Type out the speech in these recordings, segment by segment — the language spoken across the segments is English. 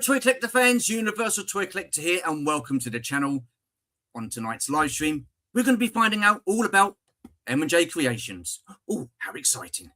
Toy Collector fans, Universal Toy Collector here, and welcome to the channel. On tonight's live stream, we're going to be finding out all about M&J Creations. Oh, how exciting.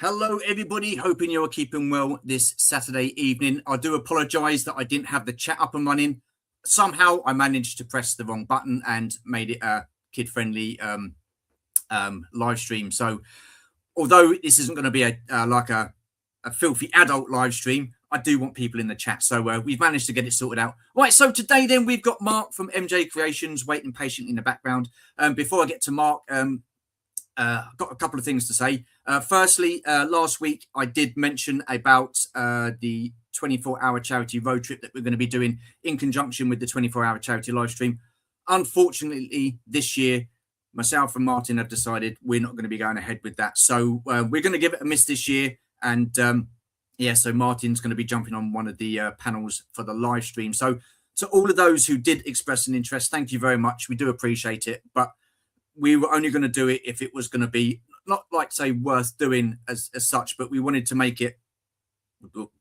Hello, everybody. Hoping you're keeping well this Saturday evening. I do apologise that I didn't have the chat up and running. Somehow I managed to press the wrong button and made it a kid-friendly live stream. So although this isn't going to be like a filthy adult live stream, I do want people in the chat. So we've managed to get it sorted out. Right, so today then we've got Mark from M&J Creations waiting patiently in the background. Before I get to Mark, I've got a couple of things to say. Firstly, last week I did mention about the 24-hour charity road trip that we're going to be doing in conjunction with the 24-hour charity live stream. Unfortunately, this year, myself and Martin have decided we're not going to be going ahead with that. So we're going to give it a miss this year. And yeah, so Martin's going to be jumping on one of the panels for the live stream. So to all of those who did express an interest, thank you very much. We do appreciate it. But we were only going to do it if it was going to be not like say worth doing as such, but we wanted to make it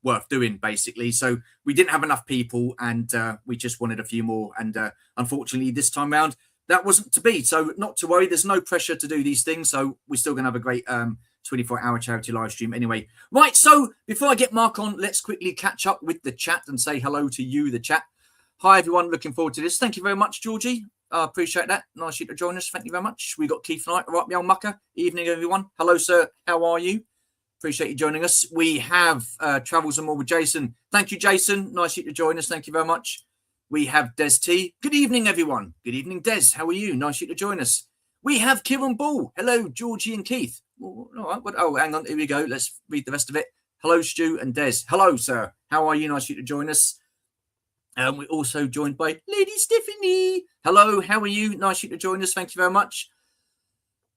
worth doing basically. So we didn't have enough people and we just wanted a few more. And unfortunately this time round, that wasn't to be. So not to worry, there's no pressure to do these things. So we're still going to have a great 24-hour charity live stream anyway. Right, so before I get Mark on, let's quickly catch up with the chat and say hello to you, the chat. Hi, everyone. Looking forward to this. Thank you very much, Georgie. I appreciate that. Nice you to join us. Thank you very much. We got Keith Knight, right, the old mucker. Evening, everyone. Hello, sir. How are you? Appreciate you joining us. We have Travels and More with Jason. Thank you, Jason. Nice you to join us. Thank you very much. We have Des T. Good evening, everyone. Good evening, Des. How are you? Nice you to join us. We have Kieran Ball. Hello, Georgie and Keith. All right. Oh, hang on. Here we go. Let's read the rest of it. Hello, Stu and Des. Hello, sir. How are you? Nice you to join us. We're also joined by Lady Stephanie. Hello, how are you? Nice you to join us. Thank you very much.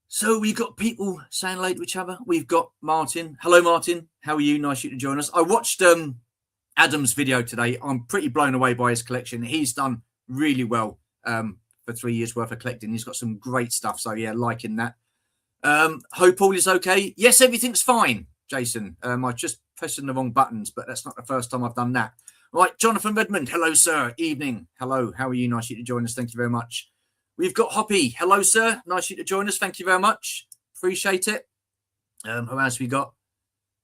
So we've got people saying hello to each other. We've got Martin. Hello, Martin. How are you? Nice you to join us. I watched Adam's video today. I'm pretty blown away by his collection. He's done really well for 3 years worth of collecting. He's got some great stuff. So yeah, liking that. Hope all is okay. Yes, everything's fine, Jason. I just pressing the wrong buttons, but that's not the first time I've done that. Right, Jonathan Redmond. Hello, sir. Evening. Hello. How are you? Nice you to join us. Thank you very much. We've got Hoppy. Hello, sir. Nice you to join us. Thank you very much. Appreciate it. Who else we got?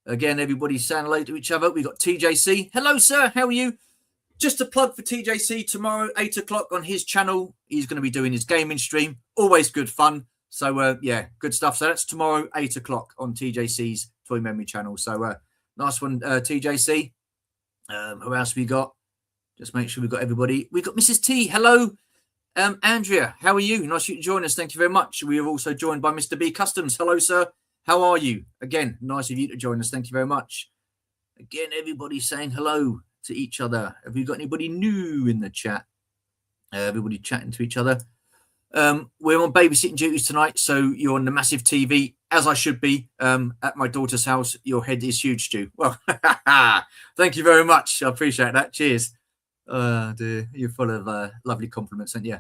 Again, everybody's saying hello to each other. We've got TJC. Hello, sir. How are you? Just a plug for TJC tomorrow, 8 o'clock on his channel. He's going to be doing his gaming stream. Always good fun. So, yeah, good stuff. So that's tomorrow, 8 o'clock on TJC's Toy Memory channel. So, nice one, TJC. Who else we got? Just make sure we've got everybody. We've got Mrs. T. Hello, Andrea. How are you? Nice you to join us. Thank you very much. We are also joined by Mr. B Customs. Hello, sir. How are you? Again, nice of you to join us. Thank you very much. Again, everybody saying hello to each other. Have you got anybody new in the chat? Everybody chatting to each other. We're on babysitting duties tonight, so you're on the massive TV, as I should be, at my daughter's house. Your head is huge, Stu. Well, thank you very much. I appreciate that. Cheers. Dear, you're full of lovely compliments, aren't you?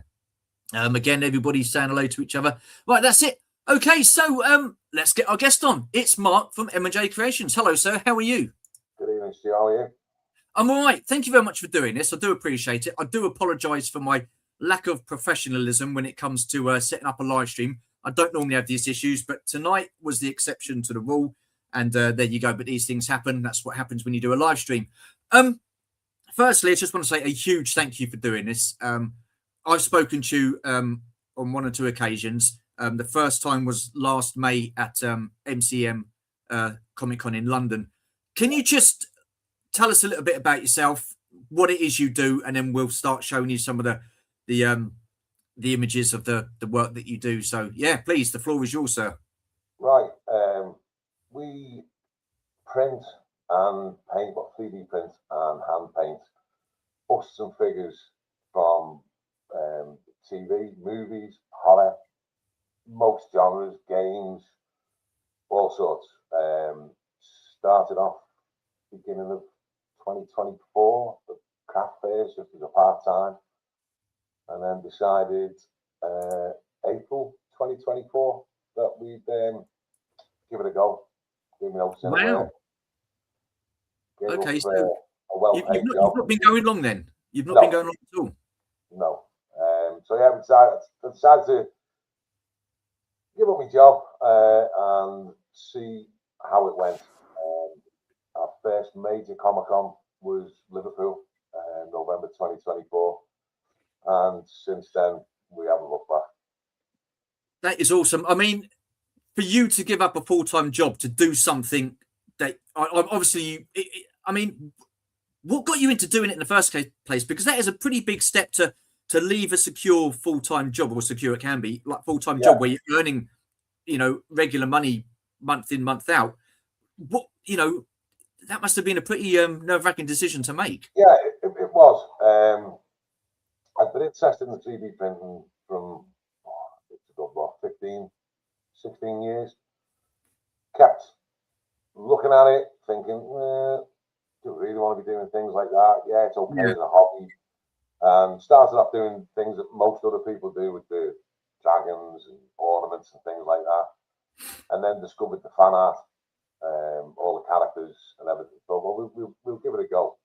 Again, everybody's saying hello to each other. Right, that's it. Okay, so let's get our guest on. It's Mark from M&J Creations. Hello, sir. How are you? Good evening, Stu. How are you? I'm all right. Thank you very much for doing this. I do appreciate it. I do apologise for my lack of professionalism when it comes to setting up a live stream. I don't normally have these issues, but tonight was the exception to the rule. And there you go. But these things happen. That's what happens when you do a live stream. Firstly, I just want to say a huge thank you for doing this. I've spoken to you on one or two occasions. The first time was last May at MCM Comic Con in London. Can you just tell us a little bit about yourself, what it is you do, and then we'll start showing you some of the images of the work that you do. So yeah, please, the floor is yours, sir. Right. We print and paint, 3D print and hand paint busts and figures from TV, movies, horror, most genres, games, all sorts. Started off beginning of 2024, the craft fairs just as a part-time, and then decided April 2024 that we'd give it a go. Give me notes in Wow. Okay, so a well-paid you've job. not been going long then? You've not No. been going long at all? No. So yeah, I decided to give up my job and see how it went. Our first major Comic-Con was Liverpool, November 2024. And since then, we haven't looked back. That is awesome. I mean, for you to give up a full-time job to do something that obviously, I mean, what got you into doing it in the first place? Because that is a pretty big step to leave a secure full-time job, or secure it can be, like full-time job where you're earning, regular money month in, month out. What, that must have been a pretty nerve-wracking decision to make. Yeah, it was. I've been interested in the 3D printing from 15, 16 years. Kept looking at it, thinking, do I really want to be doing things like that? Yeah, it's okay as a hobby. Started off doing things that most other people do with the dragons and ornaments and things like that. And then discovered the fan art, all the characters and everything. So, well, we'll give it a go.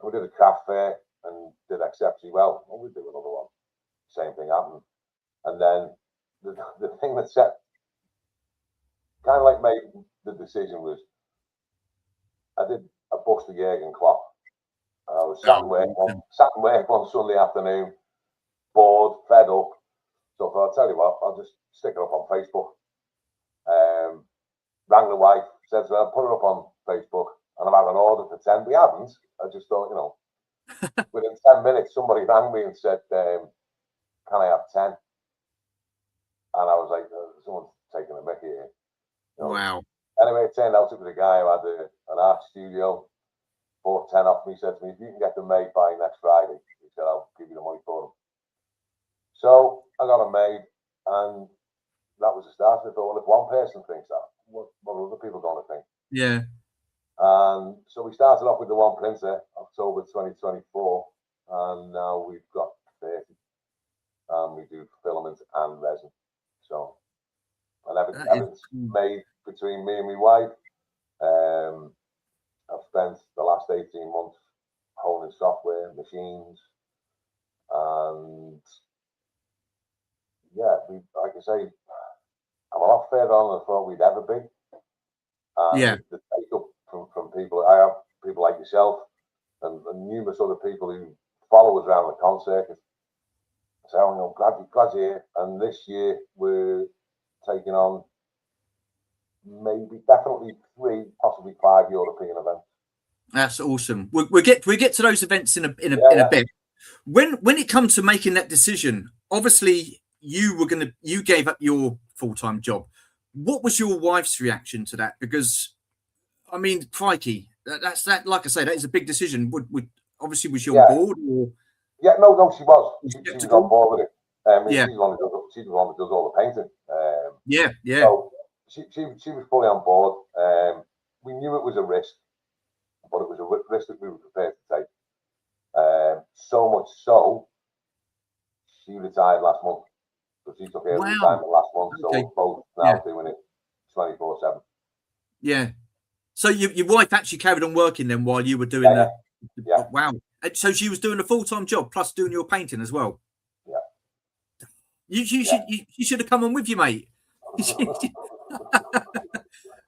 And we did a craft fair and did exceptionally well. Well, we'll do another one. Same thing happened. And then the thing that made the decision was I did a Buster Jurgen clock. I was sat in work one Sunday afternoon, bored, fed up. So I thought, I'll tell you what, I'll just stick it up on Facebook. Rang the wife, said to her, I'll put it up on Facebook, and I've had an order for 10. We hadn't. I just thought, within 10 minutes, somebody rang me and said, can I have 10? And I was like, someone's taking a mickey here. Wow. Anyway, it turned out it was a guy who had an art studio, bought 10 off me, said to me, if you can get them made by next Friday, he said, I'll give you the money for them. So I got them made, and that was the start. I thought, well, if one person thinks that, what are other people going to think? Yeah. And so we started off with the one printer, October 2024, and now we've got 30. And we do filament and resin. So, and everything's made between me and my wife. I've spent the last 18 months honing software, machines, and yeah, like I say, I'm a lot further on than I thought we'd ever be. And the take up from people, I have people like yourself and numerous other people who follow us around the concert. So glad you're here. And this year we're taking on definitely 3, possibly 5 European events. That's awesome. We'll get to those events in a bit. When it comes to making that decision, obviously you gave up your full-time job. What was your wife's reaction to that? Because I mean, crikey, that's that. Like I say, that is a big decision. Obviously was she on board? Or? Yeah, no, she was. She was on board with it. She's the one that does all the painting. So she was fully on board. We knew it was a risk, but it was a risk that we were prepared to take. So much so, she retired last month. So she took early retirement last month. So we're both now doing it 24/7. Yeah. So your wife actually carried on working then while you were doing that? Yeah. Wow. So she was doing a full-time job plus doing your painting as well. Yeah. You should have come on with you, mate.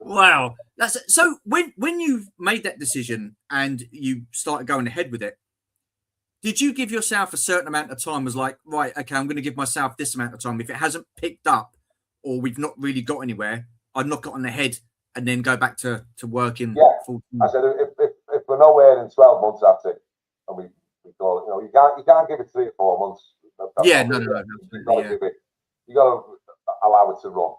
Wow. So when you made that decision and you started going ahead with it, did you give yourself a certain amount of time? Was like, right, okay, I'm going to give myself this amount of time. If it hasn't picked up or we've not really got anywhere, I'd knock it on the head and then go back to working. I said, if we're nowhere in 12 months, that's it. And we call it, you can't give it 3 or 4 months. You got to allow it to run.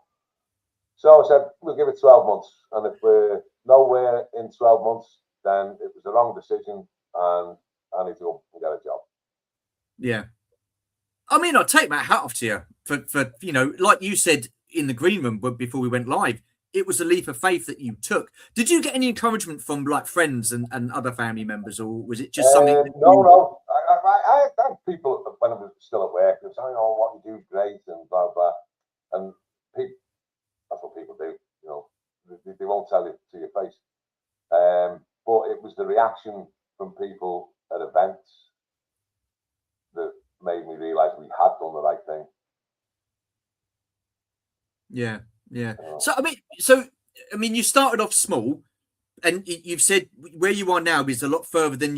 So I said, we'll give it 12 months. And if we're nowhere in 12 months, then it was the wrong decision and I need to go and get a job. Yeah. I mean, I take my hat off to you for you know, like you said in the green room before we went live, it was a leap of faith that you took. Did you get any encouragement from like friends and other family members, or was it just something that No, no. I had people when I was still at work who were saying, "Oh, what you do is great," and blah blah. And people, that's what people do. You know, they won't tell it to your face. But it was the reaction from people at events that made me realise we had done the right thing. Yeah, yeah. You know? So I mean, you started off small, and you've said where you are now is a lot further than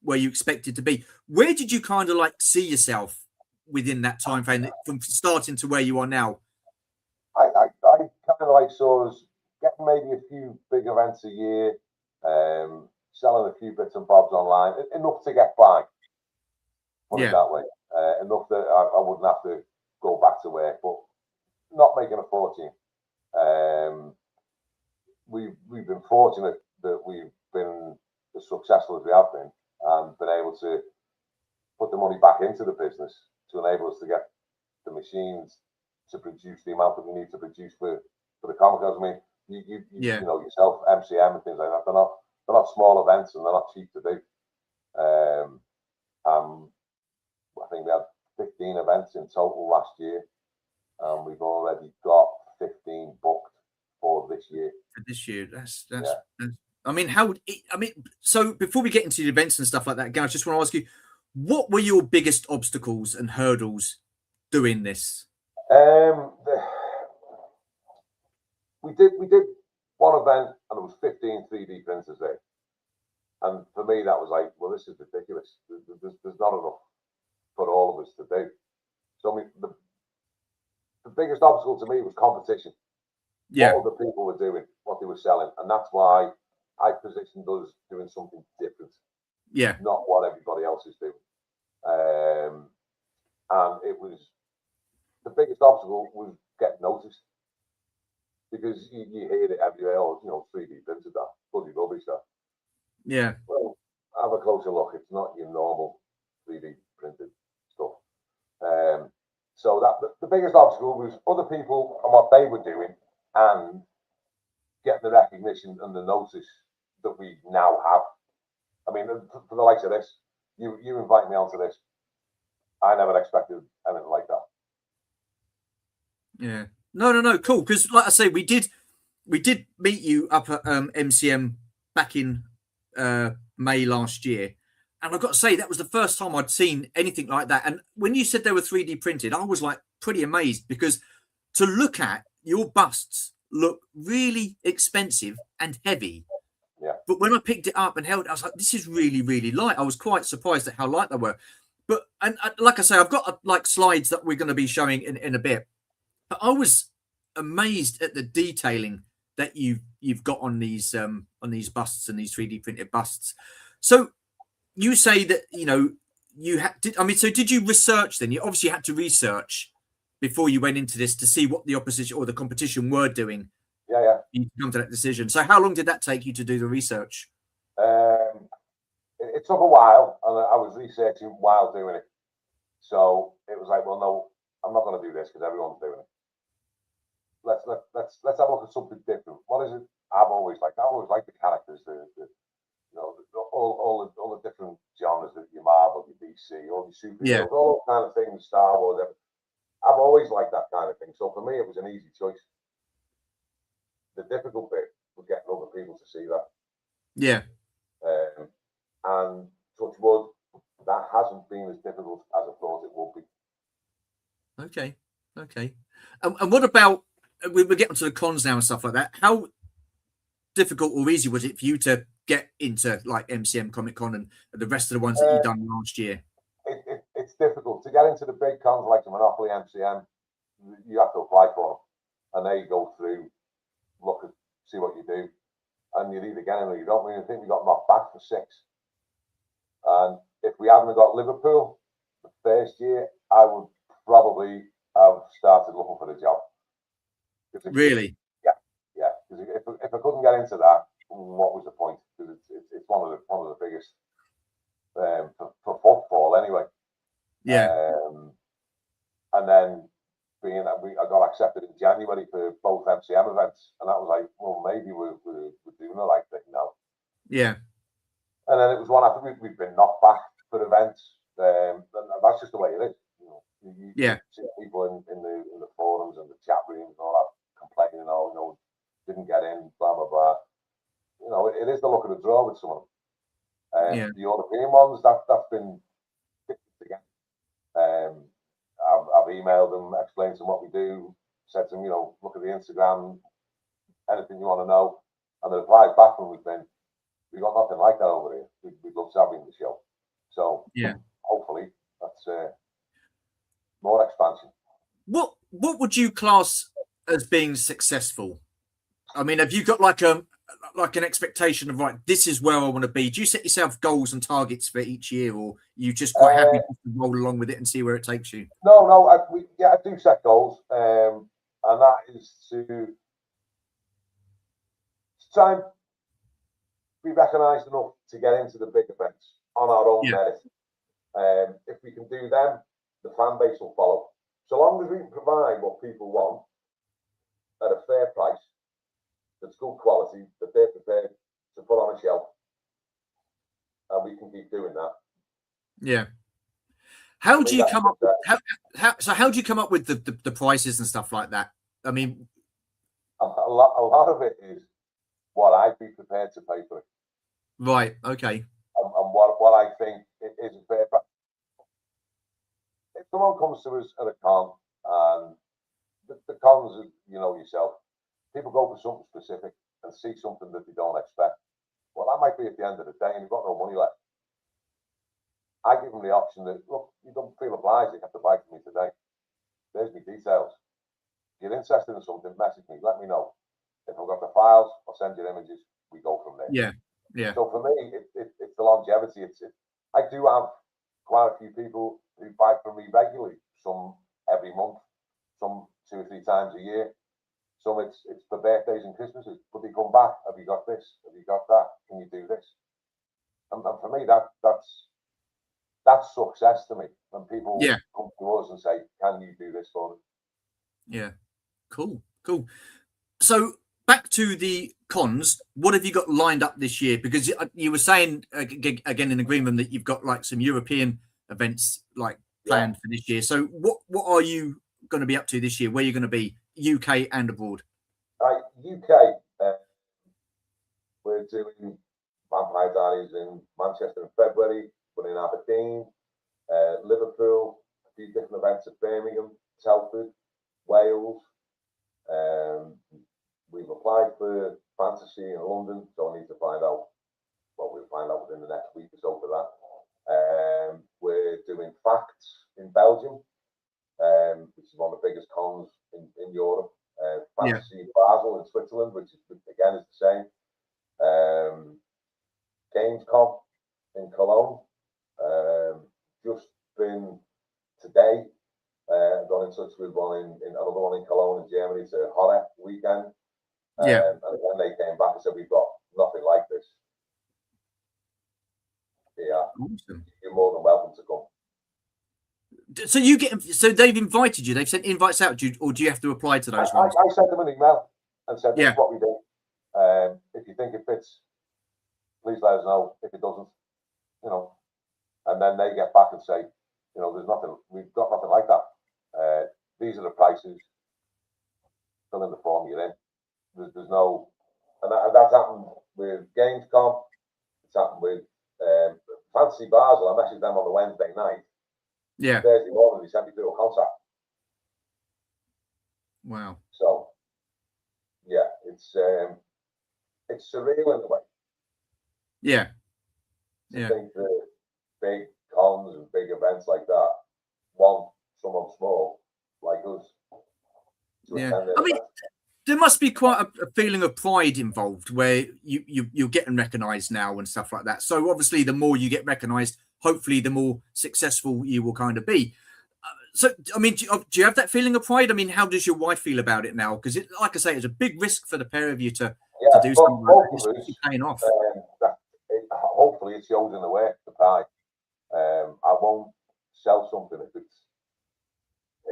where you expected to be. Where did you kind of like see yourself within that time frame from starting to where you are now? I kind of like saw us getting maybe a few big events a year, selling a few bits and bobs online, enough to get by. Put it that way. Enough that I wouldn't have to go back to work, but not making a fortune. We've been fortunate that we've been as successful as we have been, and been able to put the money back into the business to enable us to get the machines to produce the amount that we need to produce for the comic. I mean, you know yourself, MCM and things like that. They're not small events, and they're not cheap to do. I think we had 15 events in total last year, and we've already got 15 booked for this year. For this year, that's I mean, so before we get into the events and stuff like that, again, I just want to ask you, what were your biggest obstacles and hurdles doing this? We did one event, and there was 15 3D printers there, and for me that was like, well, this is ridiculous. There's not enough for all of us to do. So I mean, the biggest obstacle to me was competition. Yeah. What other people were doing, what they were selling, and that's why I positioned us doing something different. Yeah. Not what everybody else is doing. And it was the biggest obstacle was getting noticed, because you hear it everywhere. Oh, you know, 3D printed, that bloody rubbish, that. Yeah. Well, have a closer look. It's not your normal 3D printed stuff. So that the biggest obstacle was other people and what they were doing, and getting the recognition and the notice that we now have. I mean, for the likes of this, you invite me onto this. I never expected anything like that. Yeah. No. Cool. Because, like I say, we did meet you up at MCM back in May last year, and I've got to say that was the first time I'd seen anything like that. And when you said they were 3D printed, I was like pretty amazed, because to look at your busts look really expensive and heavy. Yeah. But when I picked it up and held it, I was like, this is really, really light. I was quite surprised at how light they were. But and like I say, I've got like slides that we're going to be showing in a bit. But I was amazed at the detailing that you've got on these busts and these 3D printed busts. So you say that, you know, you had so did you research then? You obviously had to research before you went into this to see what the opposition or the competition were doing. Yeah. You come to that decision. So how long did that take you to do the research? It took a while, and I was researching while doing it. So it was like, well, no, I'm not going to do this because everyone's doing it. Let's have a look at something different. What is it? I always liked the characters, you know, all the different genres, that your Marvel, your DC, all your superheroes, all kind of things, Star Wars. I've always liked that kind of thing. So for me, it was an easy choice. The difficult bit was getting other people to see that. Yeah. And touch wood, that hasn't been as difficult as I thought it would be. Okay. And what about, we're getting to the cons now and stuff like that. How difficult or easy was it for you to get into like MCM Comic Con and the rest of the ones that you've done last year? It's difficult to get into the big cons like the Monopoly, MCM. You have to apply for them, and they go through, look at, see what you do, and you either get in or you don't. I think we got knocked back for 6. And if we hadn't got Liverpool the first year, I would probably have started looking for the job. Really? Yeah. Because if I couldn't get into that, what was the point? Because it's one of the biggest for football anyway. Yeah. events, and that was like, well, maybe we're doing the right thing now. Yeah. And then it was one after we've been knocked back for events. And that's just the way it is. You know, you see people in the forums and the chat rooms and all that complaining, oh, no, didn't get in, blah blah blah. You know, it is the luck of the draw with someone. The European ones that's been again. I've emailed them, explained to them what we do, said to them, you know, look at the Instagram, anything you want to know, and the replies back from we've been, we got nothing like that over here. We'd love to have you in the show. So hopefully that's more expansion. What would you class as being successful? I mean, have you got like an expectation of, right, this is where I want to be? Do you set yourself goals and targets for each year, or you just quite happy to roll along with it and see where it takes you? No, I do set goals, and that is to try and be recognised enough to get into the big events on our own merit. If we can do them, the fan base will follow. So long as we can provide what people want at a fair price, that's good quality, that they're prepared to put on a shelf, and we can keep doing that. Yeah. How do you come up? How do you come up with the prices and stuff like that? I mean, a lot of it is what I'd be prepared to pay for it. Right. Okay. And what I think is a fair price. If someone comes to us at a con, and the cons, you know yourself, people go for something specific and see something that they don't expect. Well, that might be at the end of the day, and you've got no money left. I give them the option that, look, you don't feel obliged, you have to buy from me today. There's my details. If you're interested in something, message me, let me know. If I've got the files, I'll send you images. We go from there. Yeah. So for me, it's the longevity. I do have quite a few people who buy from me regularly. Some every month, some 2 or 3 times a year. Some it's for birthdays and Christmases. But they come back. Have you got this? Have you got that? Can you do this? And for me, that's success to me. When people come to us and say, "Can you do this for me?" Yeah. Cool. So back to the cons, what have you got lined up this year? Because you were saying again in the green room that you've got like some European events like planned for this year. So what are you going to be up to this year? Where are you going to be, UK and abroad? UK, we're doing Vampire Diaries in Manchester in February, but in Aberdeen, Liverpool, a few different events at Birmingham, Telford, Wales. We've applied for Fantasy in London, so I need to find out. Well, we'll find out within the next week or so for that. We're doing Facts in Belgium, which is one of the biggest cons in Europe. Fantasy Basel in Switzerland, which is, again is the same. Gamescom in Cologne. Just been today. Got in touch with another one in Cologne in Germany. It's a horror weekend. And then they came back and said, we've got nothing like this. Yeah. Awesome. You're more than welcome to come. So they've invited you, they've sent invites out to you, or do you have to apply to those ones? I sent them an email and said, this is what we do. If you think it fits, please let us know. If it doesn't, you know, and then they get back and say, you know, we've got nothing like that. These are the prices. Fill in the form you're in. There's no, and that's happened with Gamescom. It's happened with Fantasy Basel. I messaged them on the Wednesday night. Thursday morning, they sent me through a contract. Wow. So, yeah, it's surreal in a way. Yeah. I think the big cons and big events like that want someone small like us to attend their events. There must be quite a feeling of pride involved where you're getting recognised now and stuff like that. So obviously, the more you get recognised, hopefully, the more successful you will kind of be. So, I mean, do you have that feeling of pride? I mean, how does your wife feel about it now? Because, like I say, it's a big risk for the pair of you to do something like that. It's paying off. Hopefully, it shows in the work, the pride. I won't sell something if it's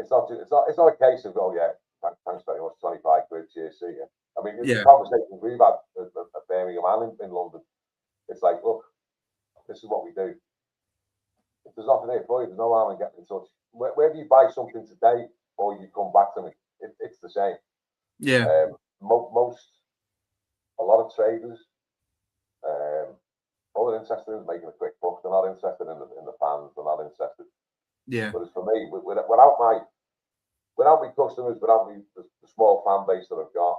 not a case of, oh yeah, thanks very much, 25 quid, cheers, see you. I mean, Yeah. the conversations we've had at Birmingham and in London, it's like, look, this is what we do. If there's nothing here for you, there's no harm in getting in touch. Whether you buy something today or you come back to me, it's the same. Yeah. A lot of traders, all they're interested in is making a quick buck. They're not interested in the fans. They're not interested. Yeah. But as for me, without my customers, without the small fan base that I've got,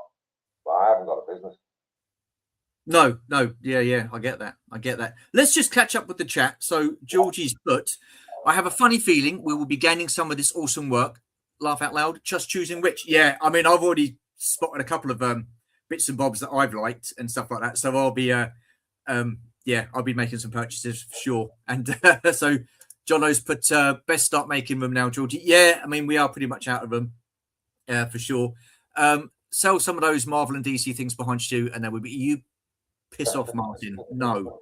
I haven't got a business. No. Yeah. I get that. Let's just catch up with the chat. So Georgie's put, I have a funny feeling we will be gaining some of this awesome work. Laugh out loud. Just choosing which. Yeah. I mean, I've already spotted a couple of bits and bobs that I've liked and stuff like that. So I'll be I'll be making some purchases for sure. And so Jono's put best start making them now, Georgie. Yeah, I mean, we are pretty much out of them for sure. Sell some of those Marvel and DC things behind you, and then we'll be you piss off, Martin. No.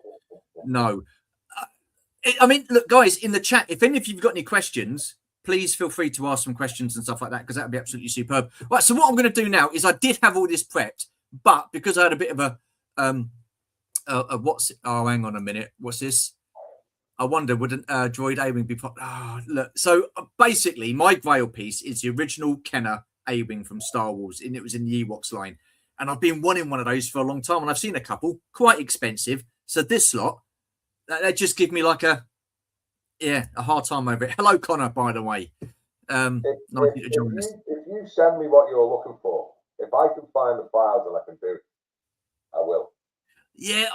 I mean, look, guys, in the chat, if any of you've got any questions, please feel free to ask some questions and stuff like that, because that would be absolutely superb. Right, so what I'm going to do now is I did have all this prepped, but because I had a bit of hang on a minute, what's this? I wonder, would an droid A-wing be look, so basically my Grail piece is the original Kenner A-wing from Star Wars, and it was in the Ewoks line, and I've been wanting one of those for a long time, and I've seen a couple, quite expensive. So this lot, they just give me like a hard time over it. Hello, Connor, by the way. If you send me what you're looking for, if I can find the files and I can do it, I will. Yeah,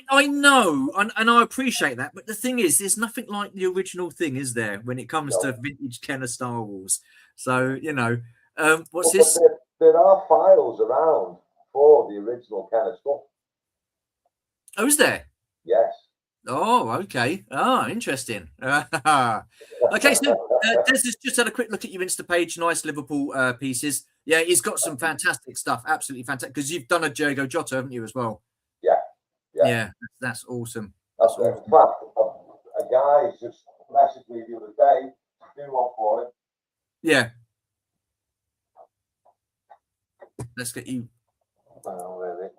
I know, and I appreciate that. But the thing is, there's nothing like the original thing, is there, when it comes to vintage Kenner Star Wars? So, what's this? There are files around for the original Kenner stuff. Oh, is there? Yes. Oh, okay. Oh, interesting. Okay, so Des has just had a quick look at your Insta page. Nice Liverpool pieces. Yeah, he's got some fantastic stuff. Absolutely fantastic. Because you've done a Diogo Jota, haven't you, as well? Yeah. That's awesome. That's awesome. In fact, a guy just messaged me the other day to do one for him. Yeah. Let's get you. Oh, really?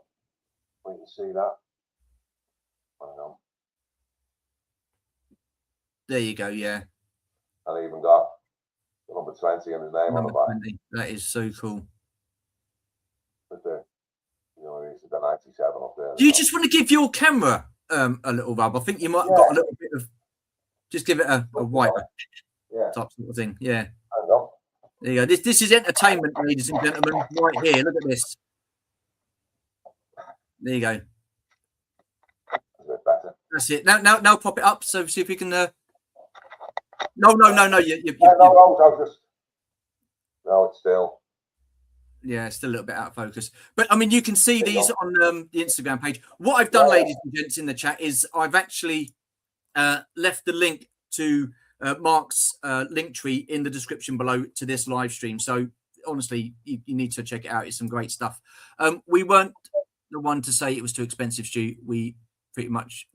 We can see that. Hang on. There you go. Yeah. And I even got number 20 and his name on the back. 20. That is so cool. With the, it's the 97 up there. Do you just want to give your camera a little rub? I think you might have got a little bit of. Just give it a wipe. Type sort of thing. Yeah. I know. There you go. This is entertainment, ladies and gentlemen. Right here. Look at this. There you go. A bit better. That's it. Now pop it up. So see if we can. No. No, it's still. Yeah, it's still a little bit out of focus. But I mean, you can see these on the Instagram page. What I've done, ladies and gents, in the chat is I've actually left the link to Mark's link tree in the description below to this live stream. So honestly, you need to check it out. It's some great stuff. We weren't the one to say it was too expensive, Stu. We pretty much,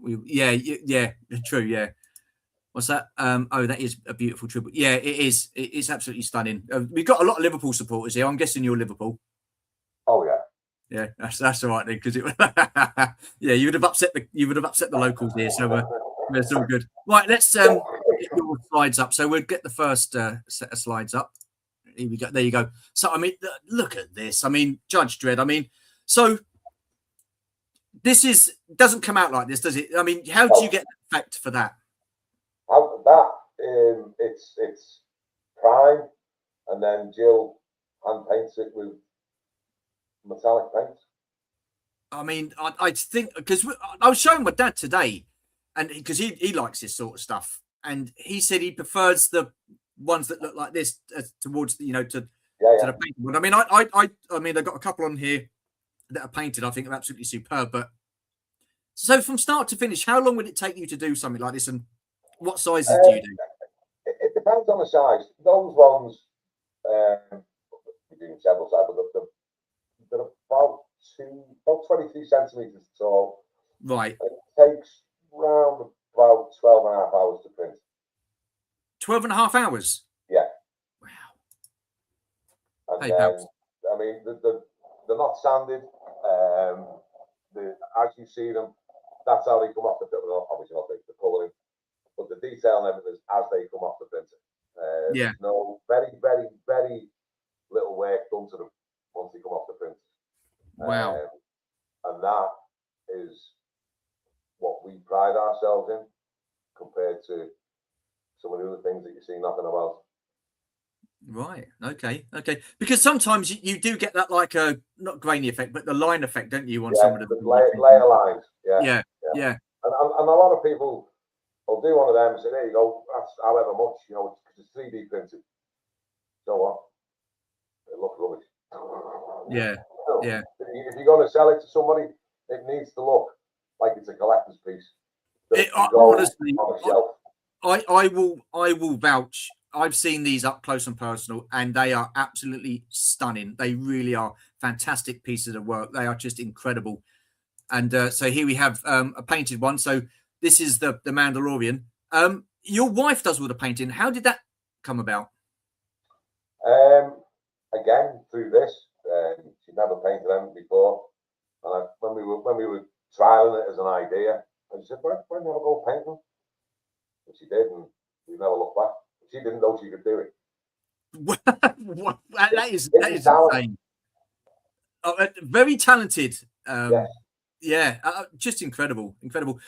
true, yeah. What's that? That is a beautiful tribute. Yeah, it is. It's absolutely stunning. We've got a lot of Liverpool supporters here. I'm guessing you're Liverpool. Oh yeah. Yeah, that's all right then, because you would have upset the locals here. So it's all good. Right, let's get your slides up. So we'll get the first set of slides up. Here we go. There you go. So I mean, look at this. I mean, Judge Dredd. I mean, so this doesn't come out like this, does it? I mean, how do you get the effect for that? Out of that, it's prime, and then Jill hand paints it with metallic paint. I mean, I think, because I was showing my dad today, and because he likes this sort of stuff, and he said he prefers the ones that look like this towards to the painted one. I mean, I mean, I've got a couple on here that are painted. I think are absolutely superb. But so from start to finish, how long would it take you to do something like this, and what sizes do you do? It depends on the size. Those ones, we do several sizes, but they're about 23 centimeters tall. Right. It takes around about 12 and a half hours to print. 12 and a half hours? Yeah. Wow. And Hey, then, Paps. I mean, they're not sanded. As you see them, that's how they come off the printer. Obviously not the colouring, but the detail and everything is as they come off the printer. Yeah. No, very, very, very little work done to them once they come off the printer. Wow. And that is what we pride ourselves in compared to some of the other things that you see nothing about. Right. Okay. Okay. Because sometimes you do get that like a not grainy effect, but the line effect, don't you, on some of the layer lines. Yeah. Yeah. Yeah. And a lot of people will do one of them and say, there you go, that's however much, you know, because it's 3D printed. So what? It looks rubbish. Yeah. So, Yeah. if you're going to sell it to somebody, it needs to look like it's a collector's piece. Honestly, on a shelf. I will vouch. I've seen these up close and personal, and they are absolutely stunning. They really are fantastic pieces of work. They are just incredible. And so here we have a painted one. So this is the Mandalorian. Your wife does all the painting. How did that come about? Again, through this, she'd never painted anything before, and when we were trialing it as an idea, I said, "Why never go painting?" And she did, and we never looked back. She didn't know she could do it. that is insane. Very talented. Yes. Yeah, just incredible.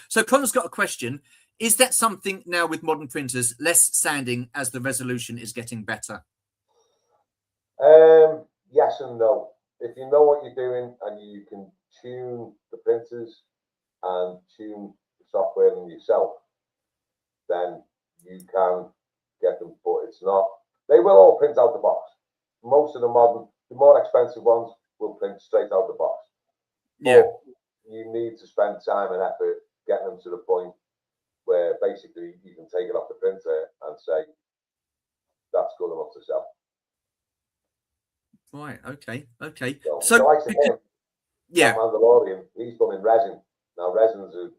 So Connor's got a question. Is that something now with modern printers, less sanding as the resolution is getting better? Yes and no. If you know what you're doing and you can tune the printers and tune the software in yourself, then you can get them, but it's not. They will all print out the box. Most of the more expensive ones will print straight out the box. Yeah. But you need to spend time and effort getting them to the point where basically you can take it off the printer and say, that's good enough to sell. Right. Okay. So like him, yeah, Mandalorian, he's done in resin. Now resin's a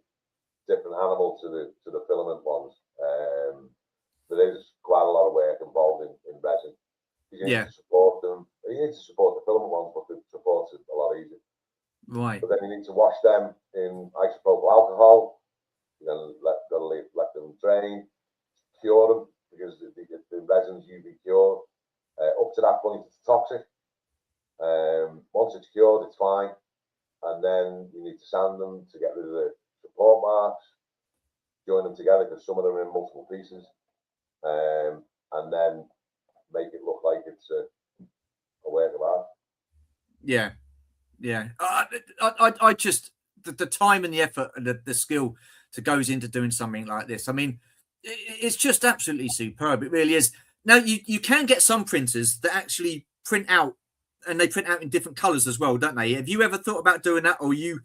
different animal to the filament ones. There is quite a lot of work involved in resin. You need to support them. You need to support the filament ones, but the support is a lot easier. Right. But then you need to wash them in isopropyl alcohol. You then let them drain, cure them because the resin's UV cure. Up to that point, it's toxic. Once it's cured, it's fine, and then you need to sand them to get rid of the support marks, join them together because some of them are in multiple pieces, and then make it look like it's a work of art. Yeah. I just the time and the effort and the skill that goes into doing something like this. I mean, it's just absolutely superb. It really is. Now you can get some printers that actually print out, and they print out in different colors as well, don't they? Have you ever thought about doing that, or are you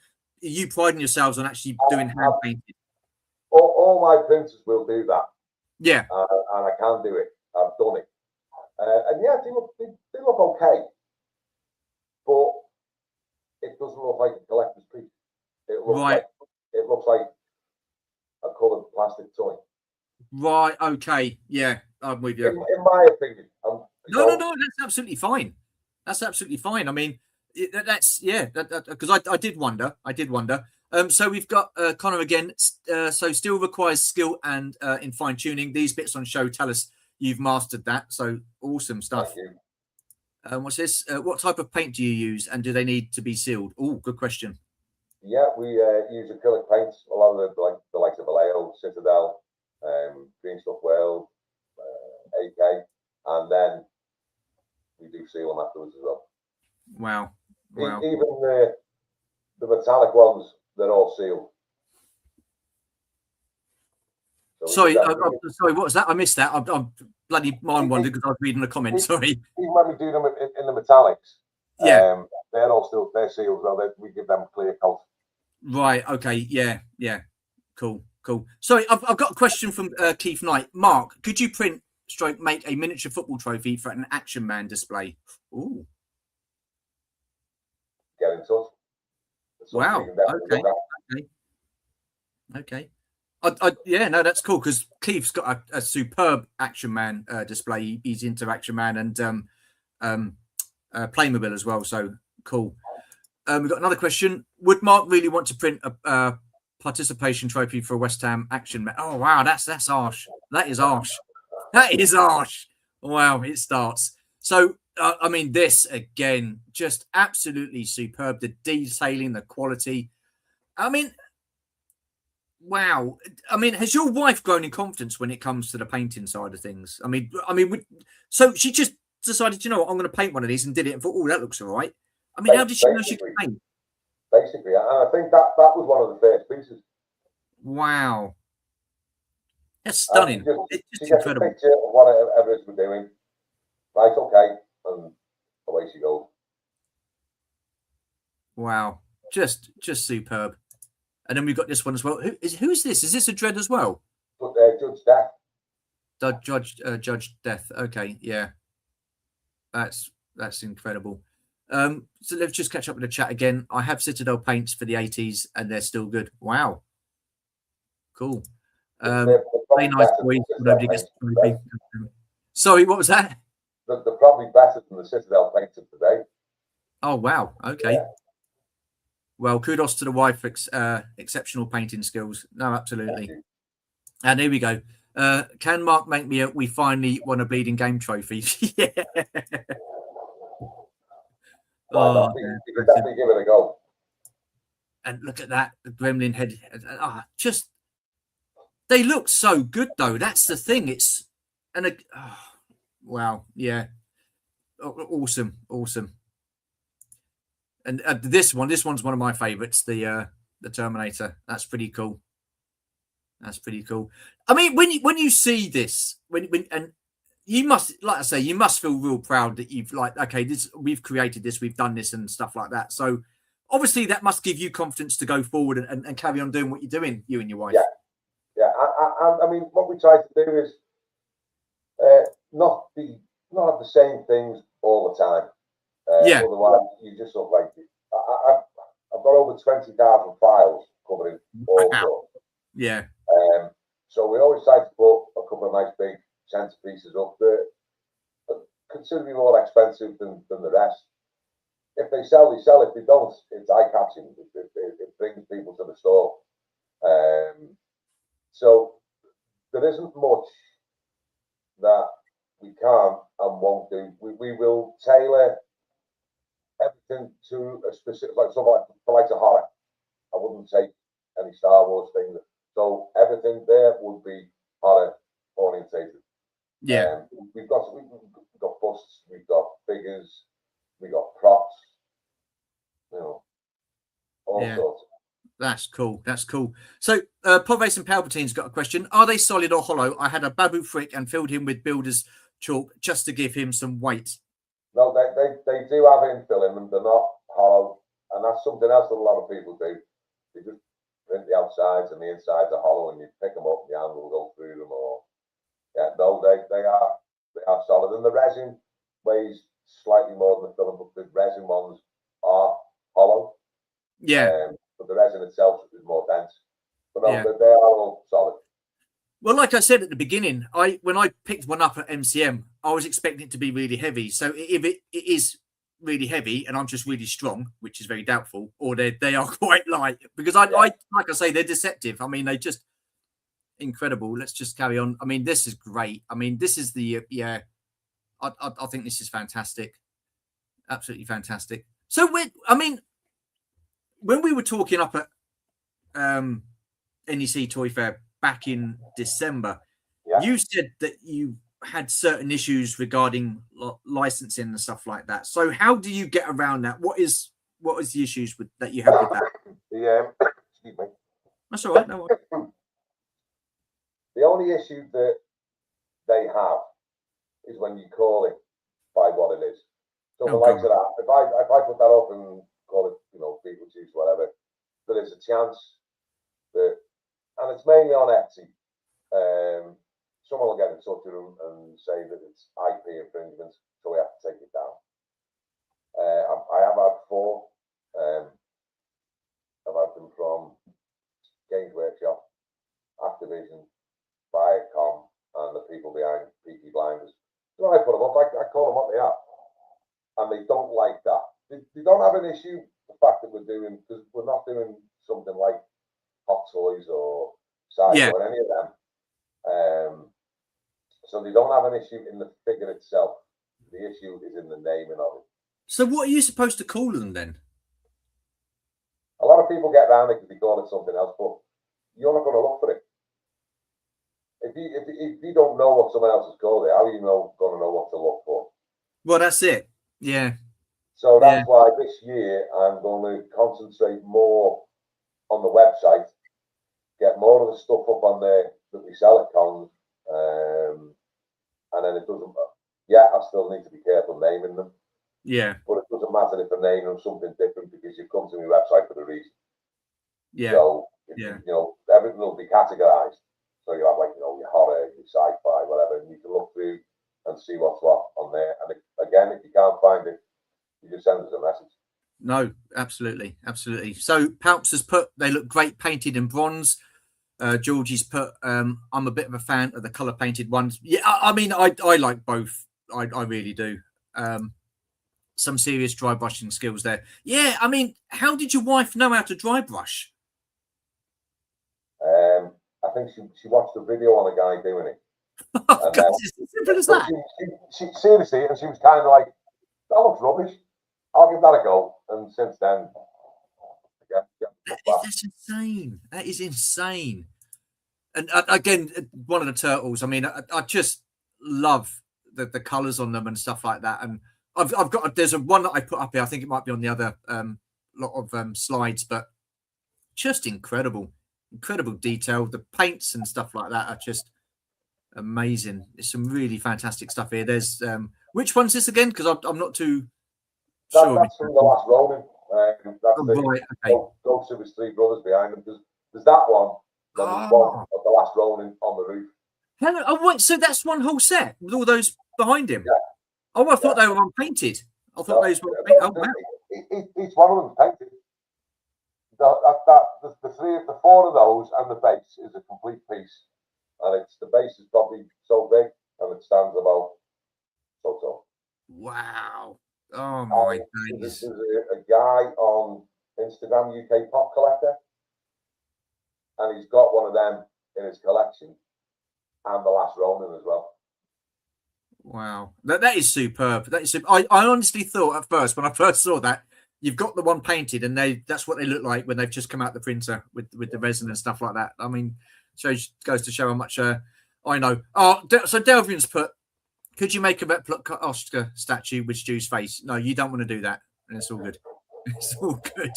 priding yourselves on actually doing hand painted? All my printers will do that. Yeah. And I can do it. I've done it. And yeah, they look okay. But it doesn't look like a collector's piece. It looks like a coloured plastic toy. Right. Okay. Yeah, I'm with you. In my opinion. No. That's absolutely fine. That's absolutely fine. I mean, that's because I did wonder. So we've got Connor again. So still requires skill and in fine tuning. These bits on show tell us you've mastered that. So awesome stuff. Thank you. What's this? What type of paint do you use, and do they need to be sealed? Oh, good question. Yeah, we use acrylic paints. A lot of the likes of Vallejo, Citadel, Green Stuff World, AK, and then we do seal them afterwards as well. Wow. Even the metallic ones, they're all sealed. So sorry, what was that? I missed that. I'm bloody mind wandered because I was reading the comments. Sorry. Even when we do them in the metallics, yeah, they're sealed as well. We give them clear coat. Right. Okay. Yeah. Cool. Sorry, I've got a question from Keith Knight. Mark, could you print / make a miniature football trophy for an Action Man display? Ooh. Get in touch. Wow. Okay. No, that's cool because Keith's got a superb Action Man display. He's into Action Man, and Playmobil as well. So cool. We've got another question. Would Mark really want to print a participation trophy for a West Ham action? Oh wow, that's harsh. That is harsh. That is harsh. Wow, it starts. So I mean, this again, just absolutely superb. The detailing, the quality. I mean, wow. I mean, has your wife grown in confidence when it comes to the painting side of things? So she just decided, you know what, I'm going to paint one of these and did it and thought, oh, that looks all right. I mean, how did she know she could paint? Basically, and I think that was one of the first pieces. Wow. That's stunning. It's just incredible. A picture of whatever it is we're doing. Right, okay. And away she goes. Wow. Just superb. And then we've got this one as well. Who's this? Is this a Dread as well? Judge Death. Judge Death. Okay, yeah. That's incredible. So let's just catch up with the chat again. I have Citadel paints for the 80s and they're still good. Wow. Cool. Play nice boys. Nobody gets Sorry, what was that? They're probably better than the Citadel paints of today. Oh wow. Okay. Yeah. Well, kudos to the wife for exceptional painting skills. No, absolutely. And here we go. Can Mark make me we finally won a bleeding game trophy? Yeah. Oh, you can definitely give it a go. And look at that, the gremlin head. Just they look so good though. That's the thing. It's wow, yeah, awesome. And this one's one of my favorites. The Terminator. That's pretty cool. I mean, when you see this, and you must, like I say, you must feel real proud that you've we've created this, we've done this, and stuff like that. So obviously that must give you confidence to go forward and carry on doing what you're doing, you and your wife. Yeah. I mean, what we try to do is not have the same things all the time. Otherwise, you just look like I've got over 20,000 files covering all sorts. Yeah. So we always try to put a couple of nice big centerpieces up there, but considerably more expensive than the rest. If they sell, they sell. If they don't, it's eye catching. It brings people to the store. So there isn't much that we can't and won't do. We will tailor everything to a specific, like a horror. I wouldn't take any Star Wars thing. So everything there would be horror orientated. Yeah. We've got busts, we've got figures, we've got props, all sorts. That's cool. So Provace and Palpatine's got a question. Are they solid or hollow? I had a Babu Frick and filled him with builder's chalk just to give him some weight. No, they do have infill in them. They're not hollow. And that's something else that a lot of people do. They just print the outsides and the insides are hollow, and you pick them up and your hand will go through them. They are solid. And the resin weighs slightly more than the film, but the resin ones are hollow. Yeah. But the resin itself is more dense. But no, they are all solid. Well, like I said at the beginning, when I picked one up at MCM, I was expecting it to be really heavy. So if it is really heavy and I'm just really strong, which is very doubtful, or they are quite light, because I like I say, they're deceptive. I mean, they just incredible. Let's just carry on. I mean, this is great. I mean, this is the I think this is fantastic, absolutely fantastic. So when we were talking up at NEC Toy Fair back in December, you said that you had certain issues regarding licensing and stuff like that. So how do you get around that? What is the issues that you have with that? Excuse me. That's all right. No worries. The only issue that they have is when you call it by what it is. So the likes of that, if I put that up and call it, Beagle Juice, whatever, there is a chance that, and it's mainly on Etsy. Someone will get in touch with them and say that it's IP infringement, so we have to take it down. I have had 4. I've had them from Games Workshop, Activision, Viacom, and the people behind Peaky Blinders. So I put them up. I call them what they are. and they don't like that. They don't have an issue with the fact that because we're not doing something like Hot Toys or Psycho or any of them. So they don't have an issue in the figure itself. The issue is in the naming of it. So what are you supposed to call them then? A lot of people get around it because they call it something else, but you're not going to look for it. If you don't know what someone else has called it, how are you going to know what to look for? Well, that's it. Yeah. So that's why this year I'm going to concentrate more on the website, get more of the stuff up on there that we sell at cons, and then it doesn't. Yeah, I still need to be careful naming them. Yeah. But it doesn't matter if I name them something different because you've come to my website for a reason. Yeah. So everything will be categorized. So you have your horror, your sci-fi, whatever, and you can look through and see what's what on there. And again, if you can't find it, you just send us a message. No, absolutely, absolutely. So Palps has put, they look great painted in bronze. Georgie's put, I'm a bit of a fan of the color painted ones. Yeah, I mean, I like both. I really do. Some serious dry brushing skills there. Yeah, I mean, how did your wife know how to dry brush? I think she watched a video on a guy doing it. Oh, God, it's as simple as that. She seriously, and she was kind of like, "That looks rubbish. I'll give that a go." And since then, that's insane. That is insane. And again, one of the turtles. I mean, I just love the colors on them and stuff like that. And I've got there's one that I put up here. I think it might be on the other lot of slides, but just incredible detail. The paints and stuff like that are just amazing. There's some really fantastic stuff here. There's which one's this again? Because I'm not too sure. That's from the last Ronin. Ghost of his three brothers behind him. There's that one. Then there's one of the last Ronin on the roof. Hello. Oh, wait, so that's one whole set with all those behind him. Yeah. Oh, I thought they were unpainted. I thought those were. Oh, wow. Each one of them painted. The four of those and the base is a complete piece, and the base is probably so big and it stands about so tall. Wow! Oh my goodness! There's a guy on Instagram, UK Pop Collector, and he's got one of them in his collection, and the last Ronin as well. Wow, that is superb. That is superb. I honestly thought at first, when I first saw that, you've got the one painted, and that's what they look like when they've just come out the printer with the resin and stuff like that. I mean, goes to show how much I know. Oh, so Delvian's put, could you make a replica Oscar statue with Stu's face? No, you don't want to do that. And it's all good. It's all good.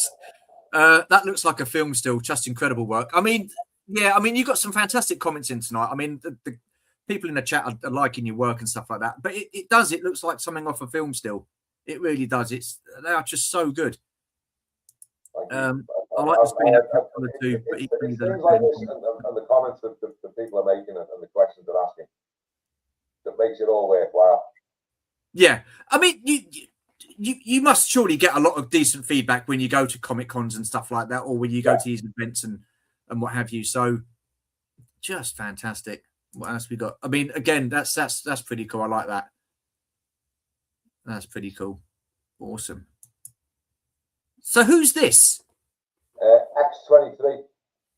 That looks like a film still. Just incredible work. I mean, yeah, I mean, you got some fantastic comments in tonight. I mean, the people in the chat are liking your work and stuff like that. But it looks like something off a film still. It really does. They are just so good. I like the screen too, but equally things like this and the comments that the people are making and the questions they're asking that makes it all worthwhile. Yeah, I mean, you must surely get a lot of decent feedback when you go to Comic Cons and stuff like that, or when you go to these events and what have you. So, just fantastic. What else we got? I mean, again, that's pretty cool. I like that. That's pretty cool. Awesome. So who's this? X23.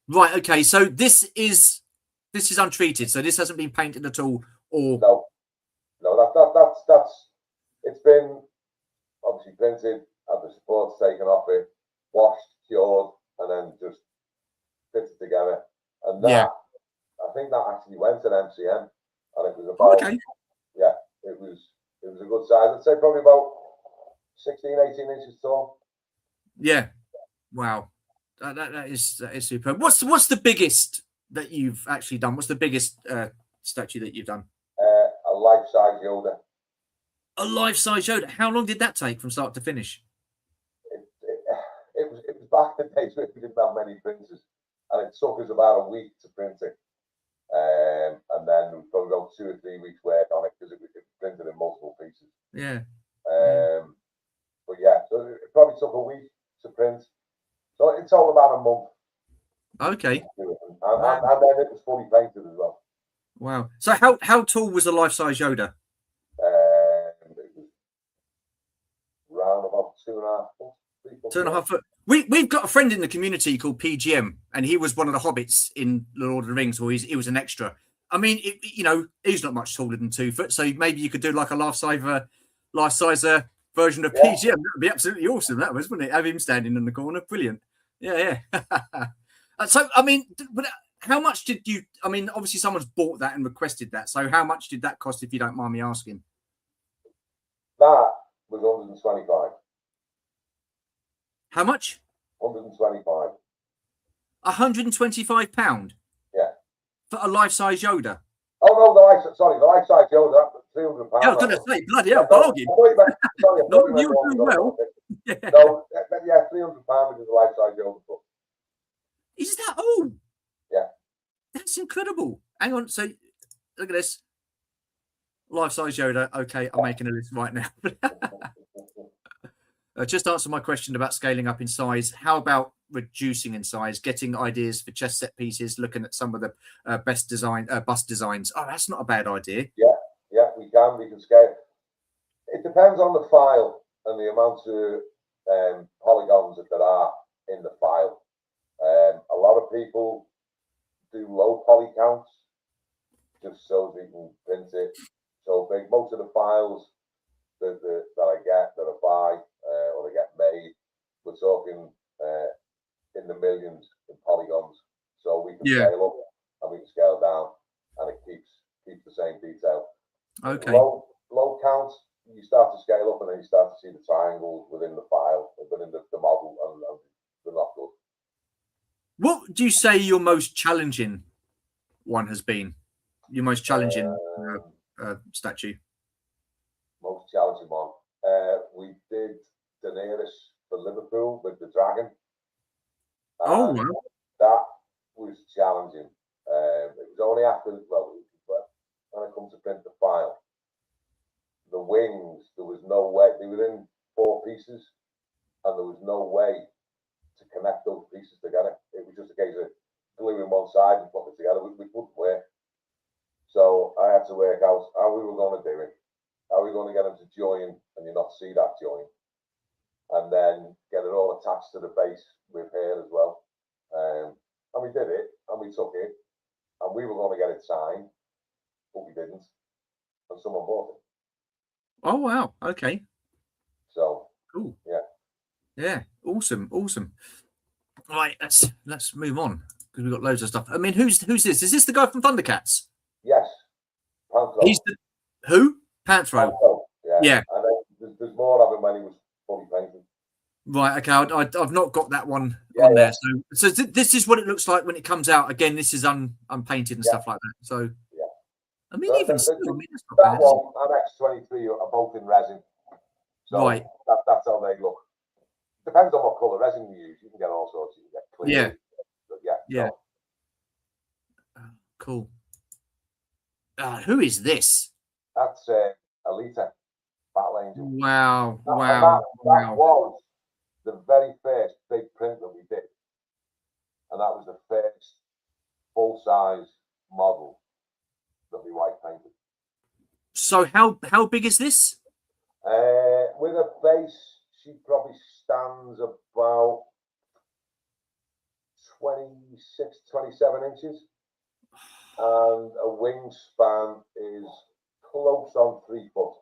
Right. Okay. So this is untreated. So this hasn't been painted at all. Or no, that's it's been obviously printed, had the supports taken off it, washed, cured, and then just fitted together. And that I think that actually went at MCM, and it was about it was a good size. I'd say probably about 16, 18 inches tall. Yeah. Wow. That is superb. What's the biggest that you've actually done? What's the biggest statue that you've done? A life-size Yoda. A life-size Yoda. How long did that take from start to finish? It was back in the days where we didn't have many printers, and it took us about a week to print it. And then we probably got 2 or 3 weeks work on it because it was printed in multiple pieces. Yeah. But yeah, so it probably took a week to print. So it's all about a month. Okay. And then it was fully painted as well. Wow. So how tall was the life-size Yoda? 2.5 foot. 2.5 foot. We've got a friend in the community called PGM, and he was one of the hobbits in the Lord of the Rings, or he was an extra. I mean, he's not much taller than 2 foot, so maybe you could do like a life-size version of PGM. That would be absolutely awesome. That was, wouldn't it? Have him standing in the corner. Brilliant. Yeah. So, I mean, but how much did you? I mean, obviously, someone's bought that and requested that. So, how much did that cost, if you don't mind me asking? That was 125. How much? 125. £125. Yeah. For a life-size Yoda. Oh no, the life-size Yoda. That was £300. Yeah, I was going to say, bloody hell, bargain. No, you're doing well. Yeah. No, yeah, £300 is a life-size Yoda book. Is that all? Yeah. That's incredible. Hang on. So, look at this. Life-size Yoda. Okay, I'm making a list right now. Just answer my question about scaling up in size. How about reducing in size, getting ideas for chess set pieces, looking at some of the best bust designs? Oh, that's not a bad idea. Yeah, we can scale. It depends on the file and the amount of polygons that there are in the file. A lot of people do low poly counts just so they can print it so big. Most of the files that I get, that I buy or they get made, we're talking in the millions in polygons. So we can scale up and we can scale down, and it keeps the same detail. Okay. Low counts, you start to scale up and then you start to see the triangles within the file, within the model, and they're not good. What do you say your most challenging one has been? Your most challenging statue? Most challenging one. We did Daenerys for Liverpool with the dragon. Oh, wow. That was challenging. It was only after, when I come to print the file, the wings, there was no way, they were in 4 pieces, and there was no way to connect those pieces together. It was just a case of gluing one side and putting it together. We wouldn't work. So I had to work out how we were going to do it. How are we going to get them to join and you not see that join? And then get it all attached to the base with hair as well. And we did it, and we took it, and we were going to get it signed, but we didn't. And someone bought it. Oh, wow. Okay. So, cool. Yeah. Awesome. Right, let's move on, because we've got loads of stuff. I mean, who's this? Is this the guy from Thundercats? Yes. Panthro. He's who? Panthro. Yeah. And there's more of him when he was fully painted. Right. Okay. I've not got that one on there. So this is what it looks like when it comes out. Again, this is unpainted and stuff like that. So I mean, even still, that's not that bad, one and X23 are both in resin. So right. That's how they look. Depends on what colour resin you use. You can get all sorts. You can get clear. Yeah. So. Cool. Who is this? That's Alita, Battle Angel. Wow. That was the very first big print that we did. And that was the first full-size model that we white painted. So how big is this? With a base, she probably stands about 26, 27 inches. And a wingspan is close on 3 foot.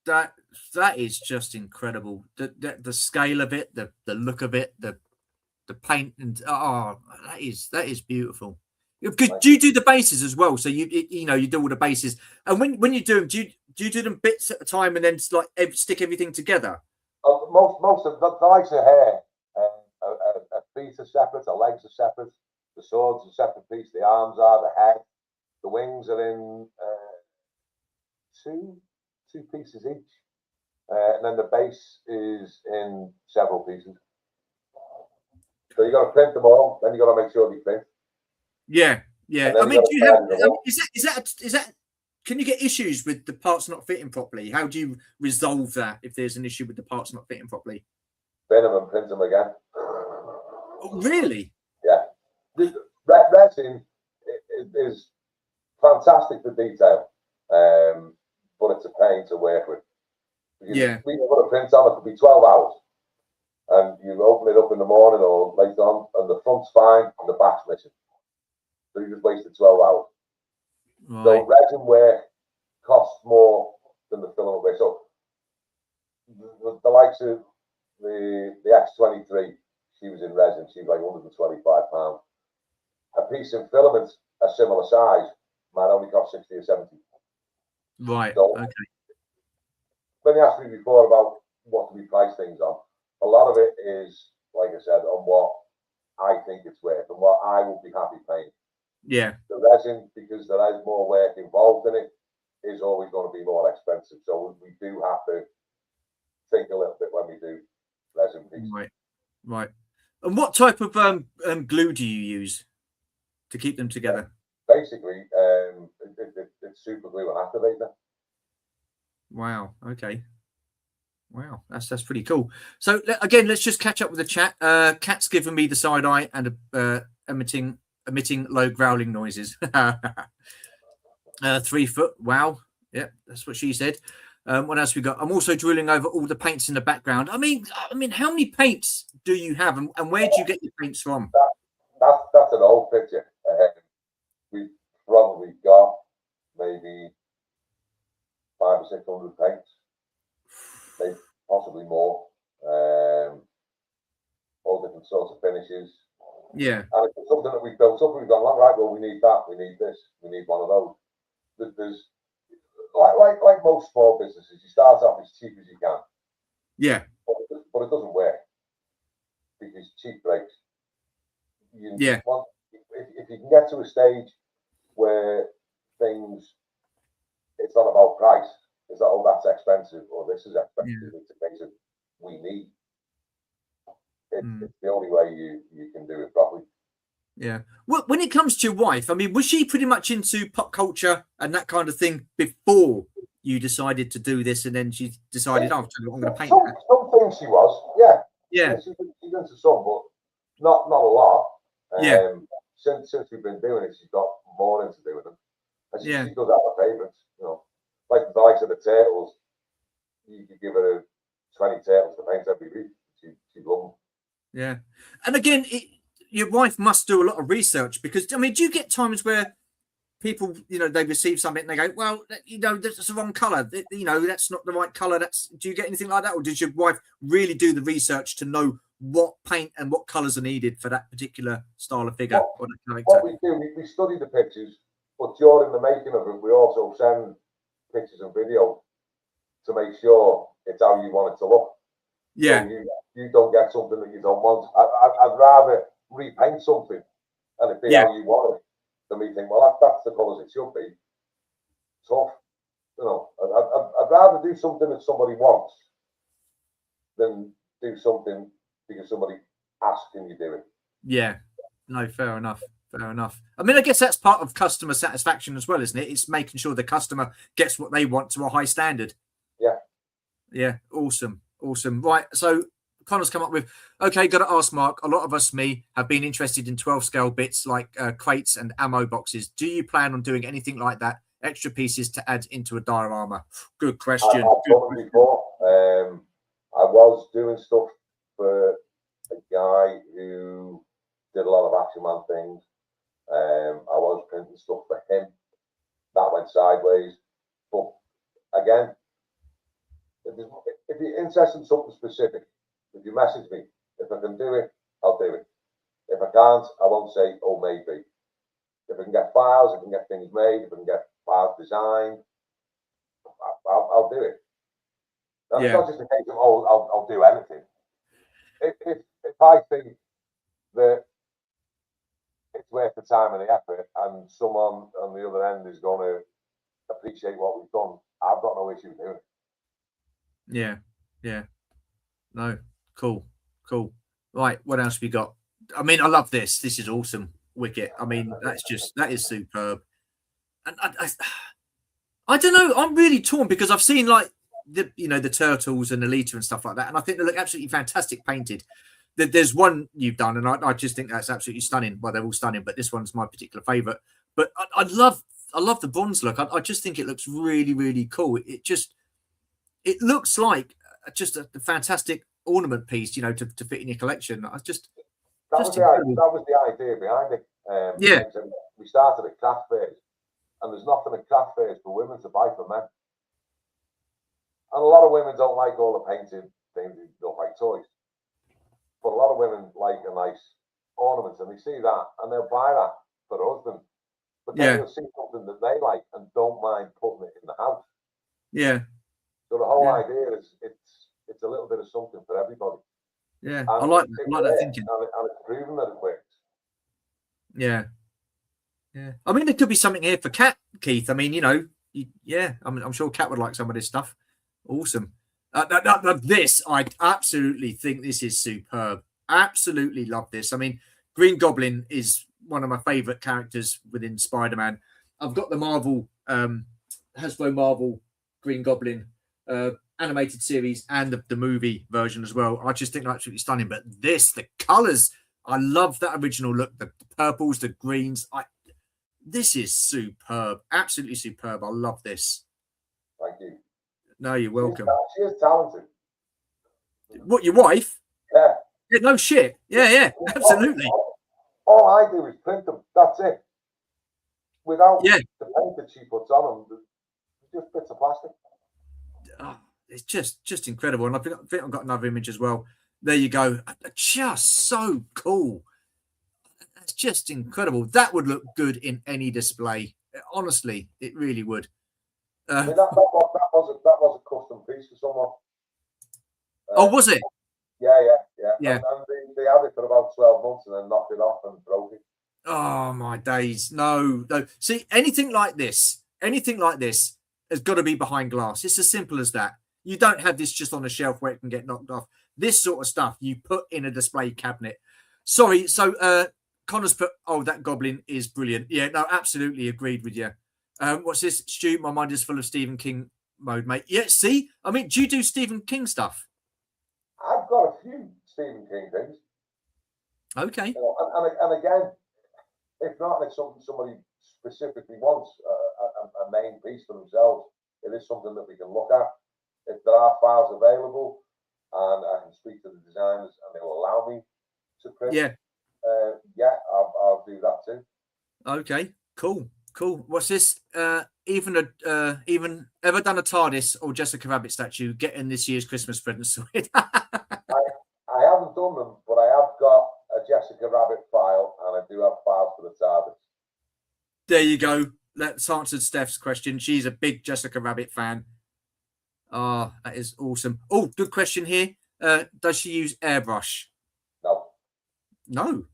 That is just incredible. The scale of it, the look of it, the paint, and that is beautiful. Because do you do the bases as well? So you do all the bases, and when you do them, do you do them bits at a time and then like stick everything together? Most of the likes of hair, a feet are separate, the legs are separate, the swords are a separate piece, the arms are, the head, the wings are in two pieces each, and then the base is in several pieces. So you got to print them all, then you got to make sure they fit. Yeah. I mean, do you have? Is that? Can you get issues with the parts not fitting properly? How do you resolve that if there's an issue with the parts not fitting properly? Bin them and print them again. Oh, really? Yeah. Resin is fantastic for detail, but it's a pain to work with Yeah. We can put a print on, it could be 12 hours. And you open it up in the morning or later on, and the front's fine and the back's missing. So you just wasted 12 hours. Right. So resin work costs more than the filament work. So the likes of the X23, she was in resin, she was like £125. A piece of filament a similar size might only cost 60 or 70. Right. So, okay. when you asked me before about what do we price things on, a lot of it is, like I said, on what I think it's worth and what I will be happy paying. Yeah. The resin, because there is more work involved in it, is always going to be more expensive. So we do have to think a little bit when we do resin pieces. Right. Right. And what type of glue do you use to keep them together? Basically, it's super glue and activator. Wow. Okay. Wow, that's pretty cool. So again, let's just catch up with the chat. Cat's given me the side eye and emitting low growling noises. 3 foot. Wow. Yep, that's what she said. What else we got? I'm also drilling over all the paints in the background. I mean, how many paints do you have, and where do you get your paints from? That's an old picture. We've probably got maybe 500 or 600 paints. Maybe possibly more. All different sorts of finishes. Yeah. And it's something that we've built up. We've gone, all right, well, we need that, we need this, we need one of those. There's like most small businesses, you start off as cheap as you can. Yeah. But it doesn't work because cheap breaks. Yeah. If you can get to a stage where things, it's not about price. It's not, oh, that's expensive or this is expensive. Yeah. It's a case of we need. It's the only way you can do it properly. Yeah. Well, when it comes to your wife, I mean, was she pretty much into pop culture and that kind of thing before you decided to do this, and then she decided, oh, I'm going to paint that? Some things she was, yeah. Yeah. She's into some, but not a lot. Yeah. Since we've been doing it, she's got more into doing them. And she does have her favourites, you know. Like the likes of the turtles, you could give her 20 turtles to paint every week. She'd love them. Yeah. And again, your wife must do a lot of research, because, I mean, do you get times where people, they receive something and they go, well, that's the wrong colour. That's not the right colour. Do you get anything like that? Or does your wife really do the research to know what paint and what colours are needed for that particular style of figure or that character? What we do, we study the pictures, but during the making of it, we also send pictures and videos to make sure it's how you want it to look. Yeah. So you don't get something that you don't want. I'd rather repaint something and it be how you want it than me think, well, that's the colours it should be. Tough. I'd rather do something that somebody wants than do something because somebody asked, can you do it? Yeah. No, fair enough. Fair enough. I mean, I guess that's part of customer satisfaction as well, isn't it? It's making sure the customer gets what they want to a high standard. Yeah. Yeah. Awesome. Right. So Connor's come up with, okay, got to ask Mark, a lot of us, have been interested in 12 scale bits like crates and ammo boxes. Do you plan on doing anything like that? Extra pieces to add into a diorama? Good question. I've done it before. I was doing stuff for a guy who did a lot of Action Man things. I was printing stuff for him. That went sideways. But again, if you're interested in something specific, if you message me, if I can do it, I'll do it. If I can't, I won't say, oh, maybe. If I can get files, if I can get things made, if I can get files designed, I'll do it. That's not just a case of, oh, I'll do anything. If I think that it's worth the time and the effort and someone on the other end is going to appreciate what we've done, I've got no issue doing it. Yeah. No, cool. Right, what else we got? I mean, I love this. This is awesome. Wicked. I mean, that is superb. And I don't know. I'm really torn because I've seen like the turtles and Alita and stuff like that, and I think they look absolutely fantastic painted. There's one you've done, and I just think that's absolutely stunning. Well, they're all stunning, but this one's my particular favorite. But I love the bronze look. I just think it looks really, really cool. It just, it looks like just a fantastic ornament piece, you know, to fit in your collection. I just that was the idea behind it. Yeah. Like we started at craft fairs, and there's nothing at craft fairs for women to buy for men. And a lot of women don't like all the painted things, they don't like toys. But a lot of women like a nice ornament, and they see that and they'll buy that for their husband. But then they'll see something that they like and don't mind putting it in the house. Yeah. So the whole idea is it's a little bit of something for everybody. Yeah, and I like that thinking. And it's proven that it works. Yeah. Yeah. I mean, there could be something here for Kat, Keith. I mean, you know, I'm sure Kat would like some of this stuff. Awesome. This, I absolutely think this is superb. Absolutely love this. I mean, Green Goblin is one of my favorite characters within Spider-Man. I've got the Marvel, Hasbro Marvel Green Goblin animated series and the movie version as well. I just think they're absolutely stunning. But this, the colors, I love that original look. The purples, the greens. This is superb. Absolutely superb. I love this. Thank you. No, you're welcome. She is talented. What, your wife? Yeah. Yeah, no shit. Yeah, absolutely. All I do is print them. That's it. Without the paint that she puts on them, just bits of plastic. Oh, it's just incredible. And I think I've got another image as well. There you go. Just so cool. It's just incredible. That would look good in any display. Honestly, it really would. I mean, that was a custom piece for someone. Oh, was it? Yeah. And they had it for about 12 months and then knocked it off and broke it. Oh, my days. No. See, anything like this has got to be behind glass. It's as simple as that. You don't have this just on a shelf where it can get knocked off. This sort of stuff you put in a display cabinet. Sorry, so Connor's put, oh, that goblin is brilliant. Yeah, no, absolutely agreed with you. What's this? Stu, my mind is full of Stephen King mode, mate. Yeah, see? I mean, do you do Stephen King stuff? I've got a few Stephen King things. Okay. You know, and again, if not, if somebody specifically wants a main piece for themselves, it is something that we can look at. If there are files available and I can speak to the designers and they will allow me to print, I'll do that too. Okay, cool. What's this? Even ever done a TARDIS or Jessica Rabbit statue getting this year's Christmas present? I haven't done them, but I have got a Jessica Rabbit file and I do have files for the TARDIS. There you go. That's answered Steph's question. She's a big Jessica Rabbit fan. Oh, that is awesome. Oh, good question here. Does she use airbrush? No.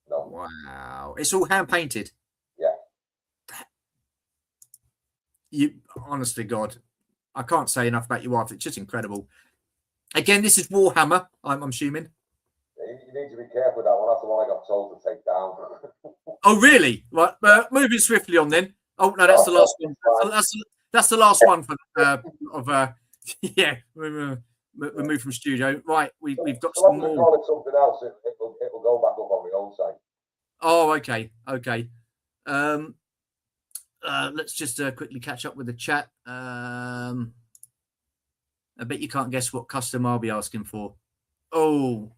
Wow. It's all hand painted. Yeah. You honestly, God, I can't say enough about your wife. It's just incredible. Again, this is Warhammer, I'm assuming. You need to be careful with that one. That's the one I got told to take down. Oh, really? Right. Moving swiftly on then. Oh no, that's the last one. That's the last one for yeah. We moved from studio. Right. We've got some more. Call it something else. It'll go back up on my own site. Oh, okay. Let's just quickly catch up with the chat. I bet you can't guess what custom I'll be asking for. Oh,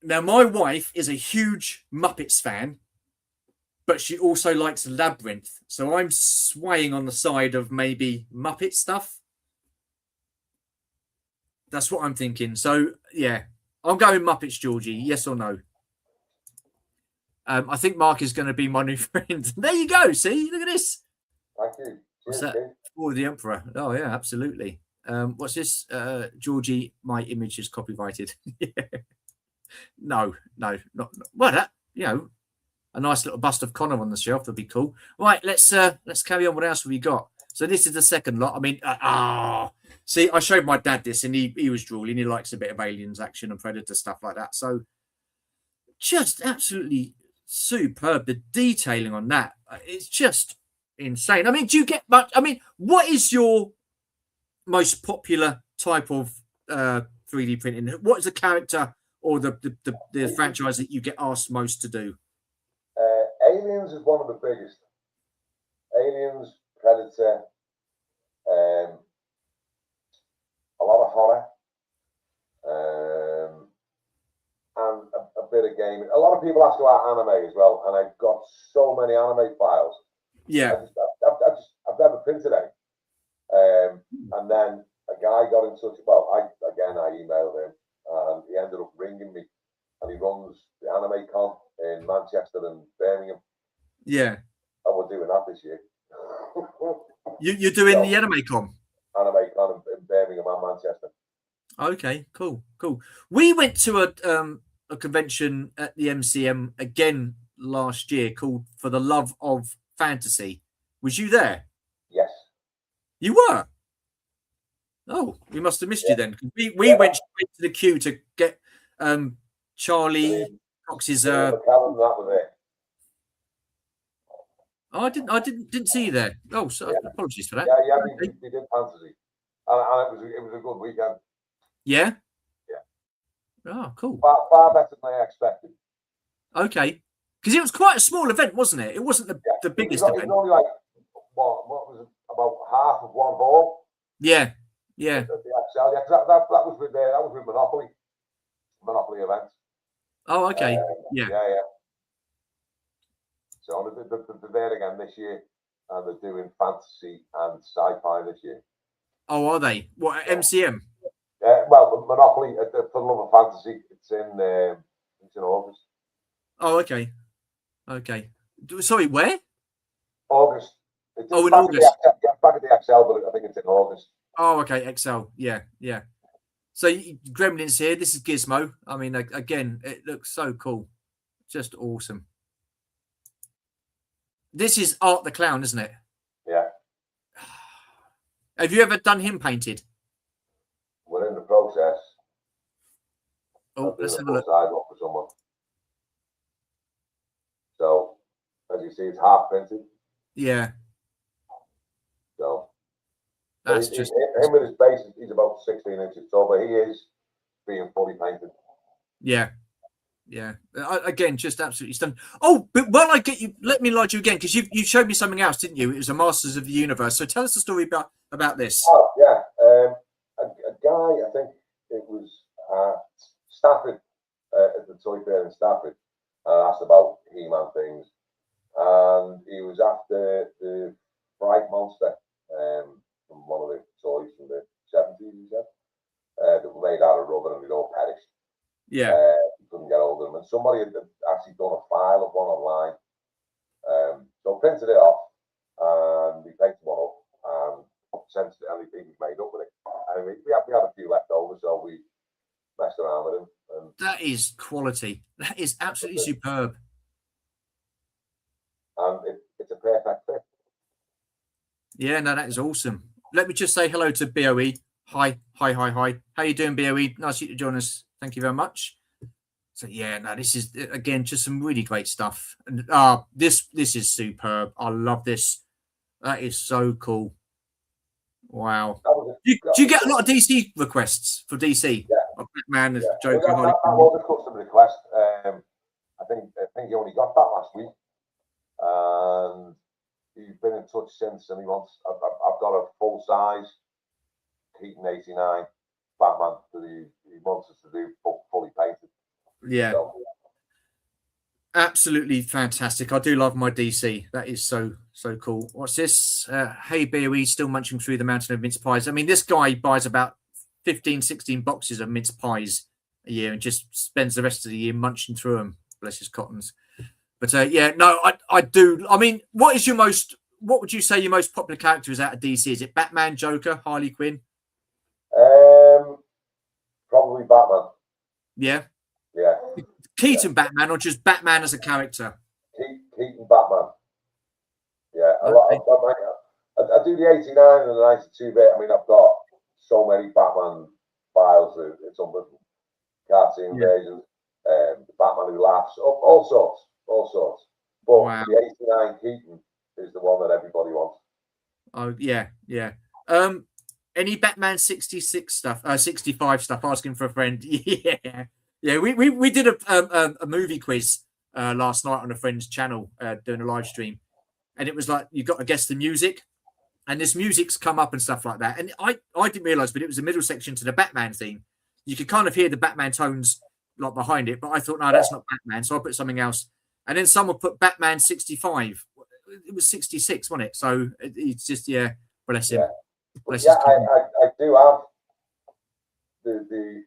now my wife is a huge Muppets fan, but she also likes Labyrinth. So I'm swaying on the side of maybe Muppet stuff. That's what I'm thinking. So yeah, I'm going Muppets, Georgie. Yes or no? I think Mark is going to be my new friend. There you go. See, look at this. Thank you. What's that? For the Emperor. Oh yeah, absolutely. What's this? Georgie, my image is copyrighted. No, not well. That, you know, a nice little bust of Connor on the shelf would be cool. Right, let's carry on. What else have we got? So this is the second lot. I mean, see, I showed my dad this, and he was drooling. He likes a bit of Aliens action and Predator stuff like that. So just absolutely superb. The detailing on that, it's just insane. I mean, do you get much? I mean, what is your most popular type of 3D printing? What is the character or the franchise that you get asked most to do? Aliens is one of the biggest. Aliens, Predator, a lot of horror, and a bit of gaming. A lot of people ask about anime as well, and I've got so many anime files. Yeah. I've never printed any. And then a guy got in touch. Well, I emailed him, and he ended up ringing me, and he runs the Anime Con in Manchester and Birmingham. Yeah. And we're doing that this year. You're doing the Anime Con? Anime Con in Birmingham and Manchester. Okay, cool. We went to a convention at the MCM again last year called For the Love of Fantasy. Was you there? Yes. You were? Oh, we must have missed you then. We went straight to the queue to get Charlie Cox's. That was it. Oh, I didn't see you there. Oh, so apologies for that. Yeah, we did fantasy, and it was a good weekend. Yeah. Yeah. Oh, cool. Far better than I expected. Okay, because it was quite a small event, wasn't it? It wasn't the biggest event. It was only like what was it, about half of one hall. Yeah. The Excel, that was with Monopoly events. Oh, okay. Yeah. So they're there again this year, and they're doing fantasy and sci-fi this year. Oh, are they? What, MCM? Well, Monopoly for the Love of Fantasy. It's in August. Oh, okay. Sorry, where? August. In August. Back at the Excel, but I think it's in August. Oh, okay. Excel. Yeah. So Gremlins here. This is Gizmo. I mean, again, it looks so cool. Just awesome. This is Art the Clown, isn't it? Yeah. Have you ever done him painted? We're in the process. Oh, let's have a look. Sidewalk for someone. So, as you see, it's half printed. Yeah. So, that's just him with his base. He's about 16 inches tall, but he is being fully painted. Yeah. Again, just absolutely stunning. Oh, but while I get you, let me enlighten you again, because you showed me something else, didn't you? It was a Masters of the Universe. So tell us the story about this. Oh yeah, a guy, I think it was Stafford at the toy fair in Stafford, asked about He-Man things, and he was after the Fright Monster from one of the toys from the 70s. He said that were made out of rubber and they'd all perished. Yeah. He couldn't get hold of them, and somebody had actually done a file of one online. So printed it off, and we painted one up, and sent it, and he was made up with it. And we had a few left over, so we messed around with him. And that is quality. That is absolutely superb. And it's a perfect fit. Yeah, no, that is awesome. Let me just say hello to BOE. Hi. How you doing, BOE? Nice of you to join us. Thank you very much. So yeah, no, this is again just some really great stuff. And this is superb. I love this. That is so cool. Wow. Do you get a lot of DC requests for DC? Yeah. Batman, Joker. That was a custom request. I think he only got that last week, and he's been in touch since. And he wants. I've got a full size Keaton 89 Batman that he wants us to do fully painted. Yeah. So, absolutely fantastic. I do love my DC. That is so cool. What's this? Hey, BOE, still munching through the mountain of mince pies. I mean, this guy buys about 15, 16 boxes of mince pies a year and just spends the rest of the year munching through them. Bless his cottons. But I do. I mean, what would you say your most popular character is out of DC? Is it Batman, Joker, Harley Quinn? Probably Batman. Yeah. Yeah. Keaton Batman, or just Batman as a character? Keaton Batman. Yeah. I do the 89 and the 92 bit. I mean, I've got so many Batman files. It's unbelievable. Cartoon versions. The Batman Who Laughs. All sorts. But the 89 Keaton is the one that everybody wants. Oh yeah. Any Batman 66 stuff, 65 stuff? Asking for a friend. Yeah. We did a movie quiz last night on a friend's channel doing a live stream, and it was like you got to guess the music. and this music's come up and stuff like that. And I didn't realise, but it was the middle section to the Batman theme. You could kind of hear the Batman tones like behind it, but I thought, no, that's not Batman. So I put something else. And then someone put Batman 65. It was 66, wasn't it? So it's just, bless him. Bless his I do have the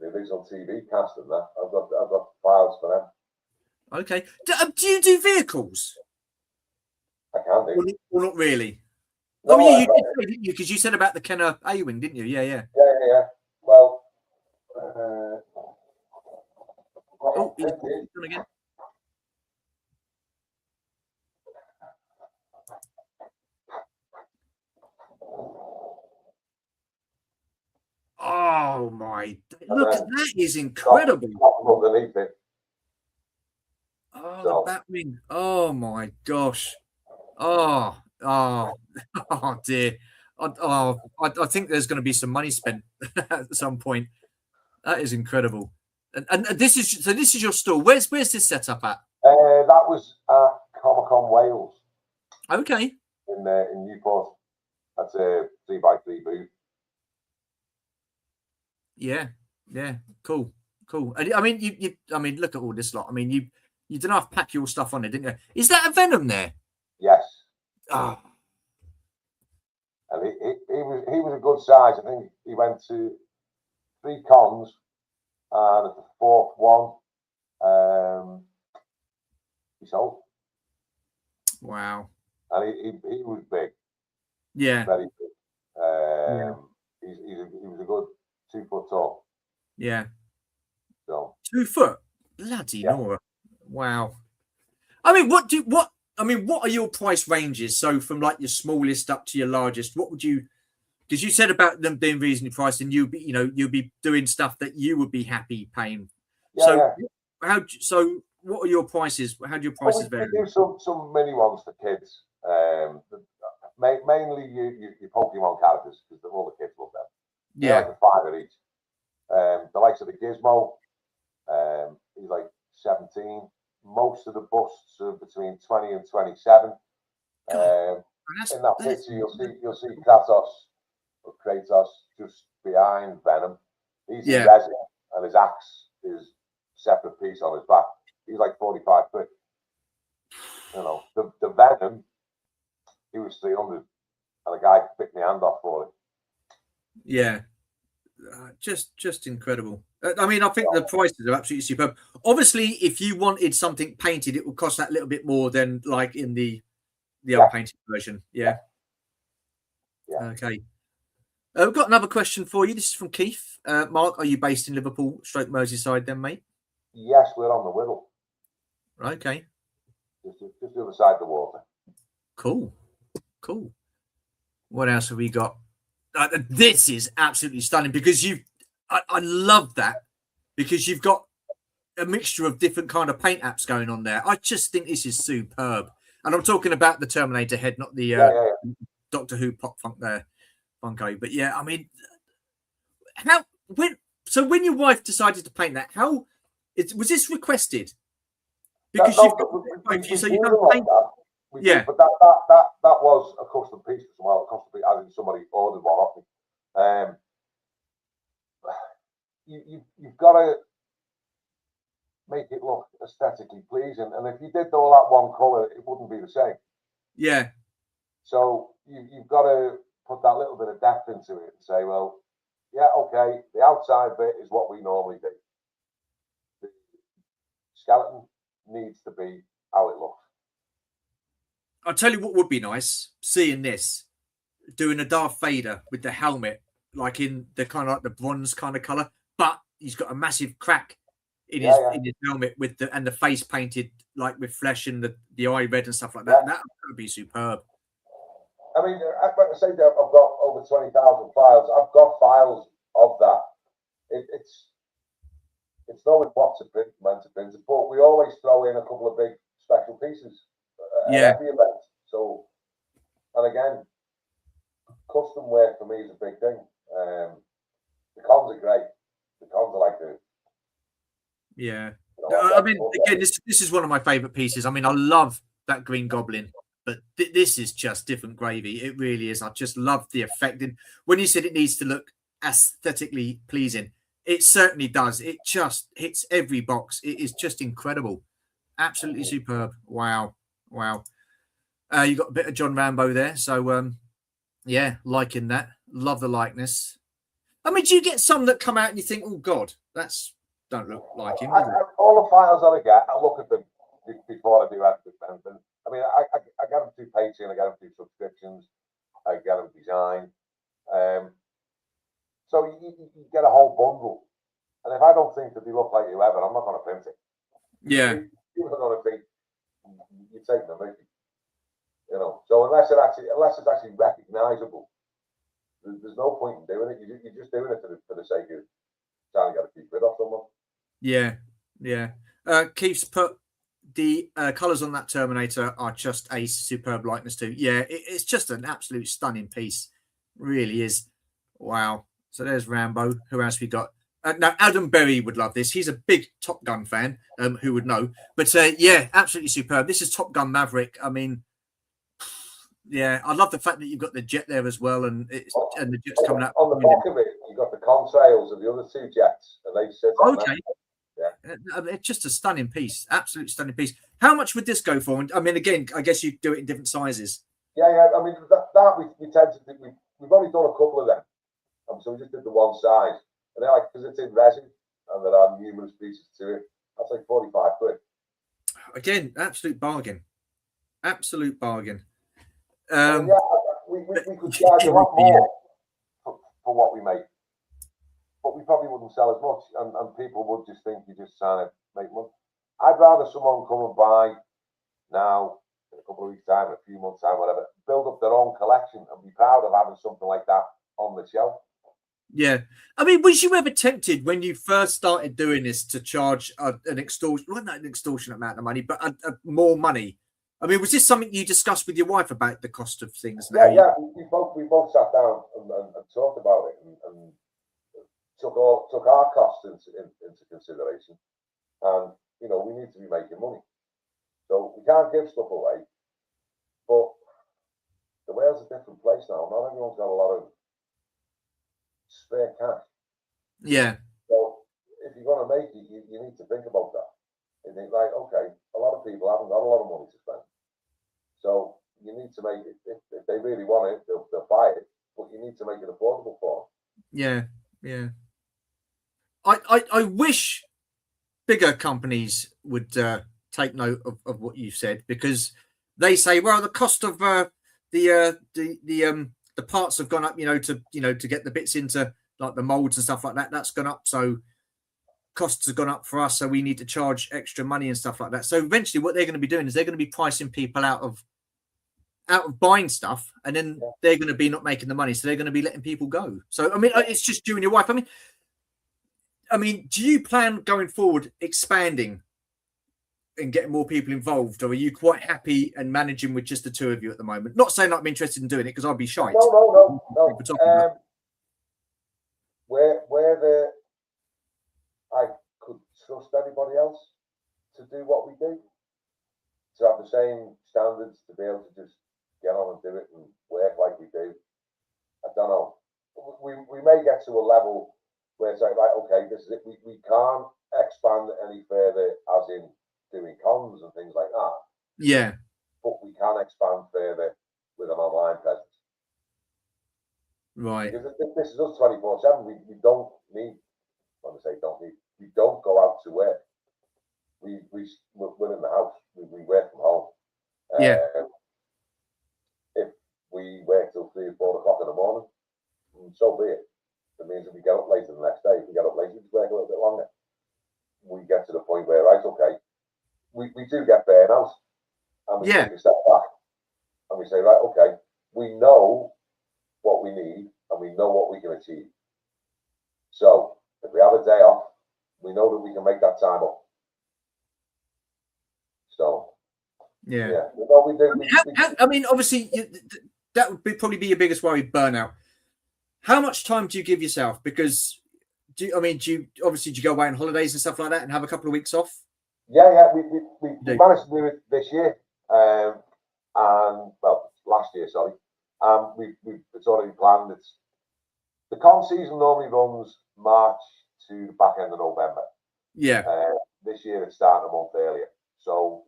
original TV cast and that. I've got files for them. Okay. Do you do vehicles? I can do. Or not really? No, yeah, you did, didn't you? Because you said about the Kenner A-Wing, didn't you? Yeah. Yeah. Well, he's done again. Oh my! Look, that is incredible. Underneath it. Oh, the Batwing! Oh my gosh! Oh dear! I think there's going to be some money spent at some point. That is incredible. And this is your store. Where's this set up at? That was at Comic-Con Wales. Okay. In Newport. That's a 3x3 booth. Yeah. Cool. And, I mean, you look at all this lot. I mean, you didn't have to pack your stuff on it, didn't you? Is that a Venom there? Yes. Oh. And he was a good size. I think he went to 3 cons, and at the 4th one, he sold. Wow. And he was big. Yeah. Very big. He was a good 2 foot tall. Yeah. So 2 foot. Bloody Nora. Wow. I mean, what are your price ranges? So from like your smallest up to your largest, what would you? Because you said about them being reasonably priced, and you'll be doing stuff that you would be happy paying. So what are your prices? How do your prices vary? We do some mini ones for kids. Mainly your Pokemon characters, because all the kids love them. Yeah. Like a 5 each. The likes of the Gizmo, he's like 17. Most of the busts are between 20 and 27. In that picture, you'll see Kratos or Kratos just behind Venom. He's in resin, and his axe is a separate piece on his back. He's like 45 quid. You know, the Venom, he was 300, and a guy picked my hand off for it. Yeah. Just incredible. I mean, I think the prices are absolutely superb. Obviously, if you wanted something painted, it would cost that little bit more than like in the unpainted version. Yeah. Okay. We've got another question for you. This is from Keith. Mark, are you based in Liverpool, Merseyside then, mate? Yes, we're on the Whittle. Okay. Just the other side of the water. Cool. What else have we got? This is absolutely stunning because I love that because you've got a mixture of different kind of paint apps going on there. I just think this is superb. And I'm talking about the Terminator head, not the Doctor Who pop funk there, Funko. But yeah, I mean, when your wife decided to paint that, was this requested? Because you've got paint. But that was a custom piece as well. A custom piece, as in somebody ordered one off me. You've got to make it look aesthetically pleasing, and if you did all that one color, it wouldn't be the same. Yeah. So you've got to put that little bit of depth into it and say, well, yeah, okay, the outside bit is what we normally do. The skeleton needs to be how it looks. I'll tell you what would be nice, seeing this, doing a Darth Vader with the helmet, like in the kind of like the bronze kind of color, but he's got a massive crack in his helmet with the face painted like with flesh and the eye red and stuff like that. That would be superb. I mean, I say that I've got over 20,000 files. I've got files of that. It's knowing what to print, when to print it, but we always throw in a couple of big special pieces. Every event. So, and again, custom work for me is a big thing. The cons are great. The cons are like the. Yeah. I mean, again, this is one of my favorite pieces. I mean, I love that Green Goblin. but this is just different gravy. It really is. I just love the effect. And when you said it needs to look aesthetically pleasing, it certainly does. It just hits every box. It is just incredible. Absolutely superb. Wow. You got a bit of John Rambo there. So, yeah, liking that. Love the likeness. I mean, do you get some that come out and you think, oh, God, that's don't look like him? All the files that I get, I look at them before I do anything. I mean, I get them through Patreon, I get them through subscriptions, I get them designed. So you get a whole bundle. And if I don't think that they look like whoever, I'm not going to print it. Yeah. People are going to think you take them, you know. So unless it's actually recognisable, there's no point in doing it. You're just doing it for the sake of trying to get a few quid off someone. Yeah. Keith's put the colours on that Terminator are just a superb likeness too. Yeah, it's just an absolute stunning piece. Really is. Wow. So there's Rambo. Who else we got? Now, Adam Berry would love this. He's a big Top Gun fan. Who would know? But yeah, absolutely superb. This is Top Gun Maverick. I mean, yeah, I love the fact that you've got the jet there as well, and the jet's coming up on the back of it. You've got the contrails of the other two jets, and they sit on that. Yeah, it's just a stunning piece. Absolute stunning piece. How much would this go for? I mean, again, I guess you do it in different sizes. Yeah. I mean, that we tend to do. We've only done a couple of them, so we just did the one size. And they're like, because it's in resin and there are numerous pieces to it, that's like 45 quid. Again, absolute bargain. Absolute bargain. Yeah, we could charge a lot more for what we make, but we probably wouldn't sell as much, and people would just think you're just trying to make money. I'd rather someone come and buy now, in a couple of weeks' time, a few months' time, whatever, build up their own collection and be proud of having something like that on the shelf. Yeah. I mean, was you ever tempted when you first started doing this to charge an extortion, well, not an extortionate amount of money, but more money? I mean, was this something you discussed with your wife about the cost of things? Yeah. We both sat down and talked about it and took our costs into consideration. And, you know, we need to be making money. So we can't give stuff away. But the world's a different place now. Not everyone's got a lot of spare cash. Yeah. So if you're going to make it, you need to think about that. And think, like, okay, a lot of people haven't got a lot of money to spend. So you need to make it, if they really want it, they'll buy it, but you need to make it affordable for them. Yeah. I wish bigger companies would take note of what you've said, because they say, well, the cost of the parts have gone up, to get the bits into like the molds and stuff like that. That's gone up. So costs have gone up for us. So we need to charge extra money and stuff like that. So eventually what they're going to be doing is they're going to be pricing people out of buying stuff, and then they're going to be not making the money. So they're going to be letting people go. So, I mean, it's just you and your wife. I mean, do you plan going forward expanding and getting more people involved, or are you quite happy and managing with just the two of you at the moment? Not saying that I'm interested in doing it, because I'd be shy. No. Where I could trust anybody else to do what we do, to have the same standards, to be able to just get on and do it and work like we do. I don't know. We may get to a level where it's like, right, okay, this is it. We can't expand any further, as in doing cons and things like that. Yeah. But we can expand further with an online presence. Right. Because this is us 24/7. We don't need, when I say don't need, we don't go out to work. We're in the house. We work from home. Yeah. If we work till 3 or 4 o'clock in the morning, so be it. It means if we get up later the next day, if we get up later, we just work a little bit longer. We get to the point where, right, okay, we do get burnout, and we take a step back, and we say, right, okay, we know what we need, and we know what we can achieve. So if we have a day off, we know that we can make that time up. So yeah. Well, we do. I mean, obviously, that would probably be your biggest worry, burnout. How much time do you give yourself? Because do you go away on holidays and stuff like that and have a couple of weeks off? Yeah. We managed to do it this year. and well, last year, sorry. It's already planned. The con season normally runs March to the back end of November. Yeah. This year it's starting a month earlier. So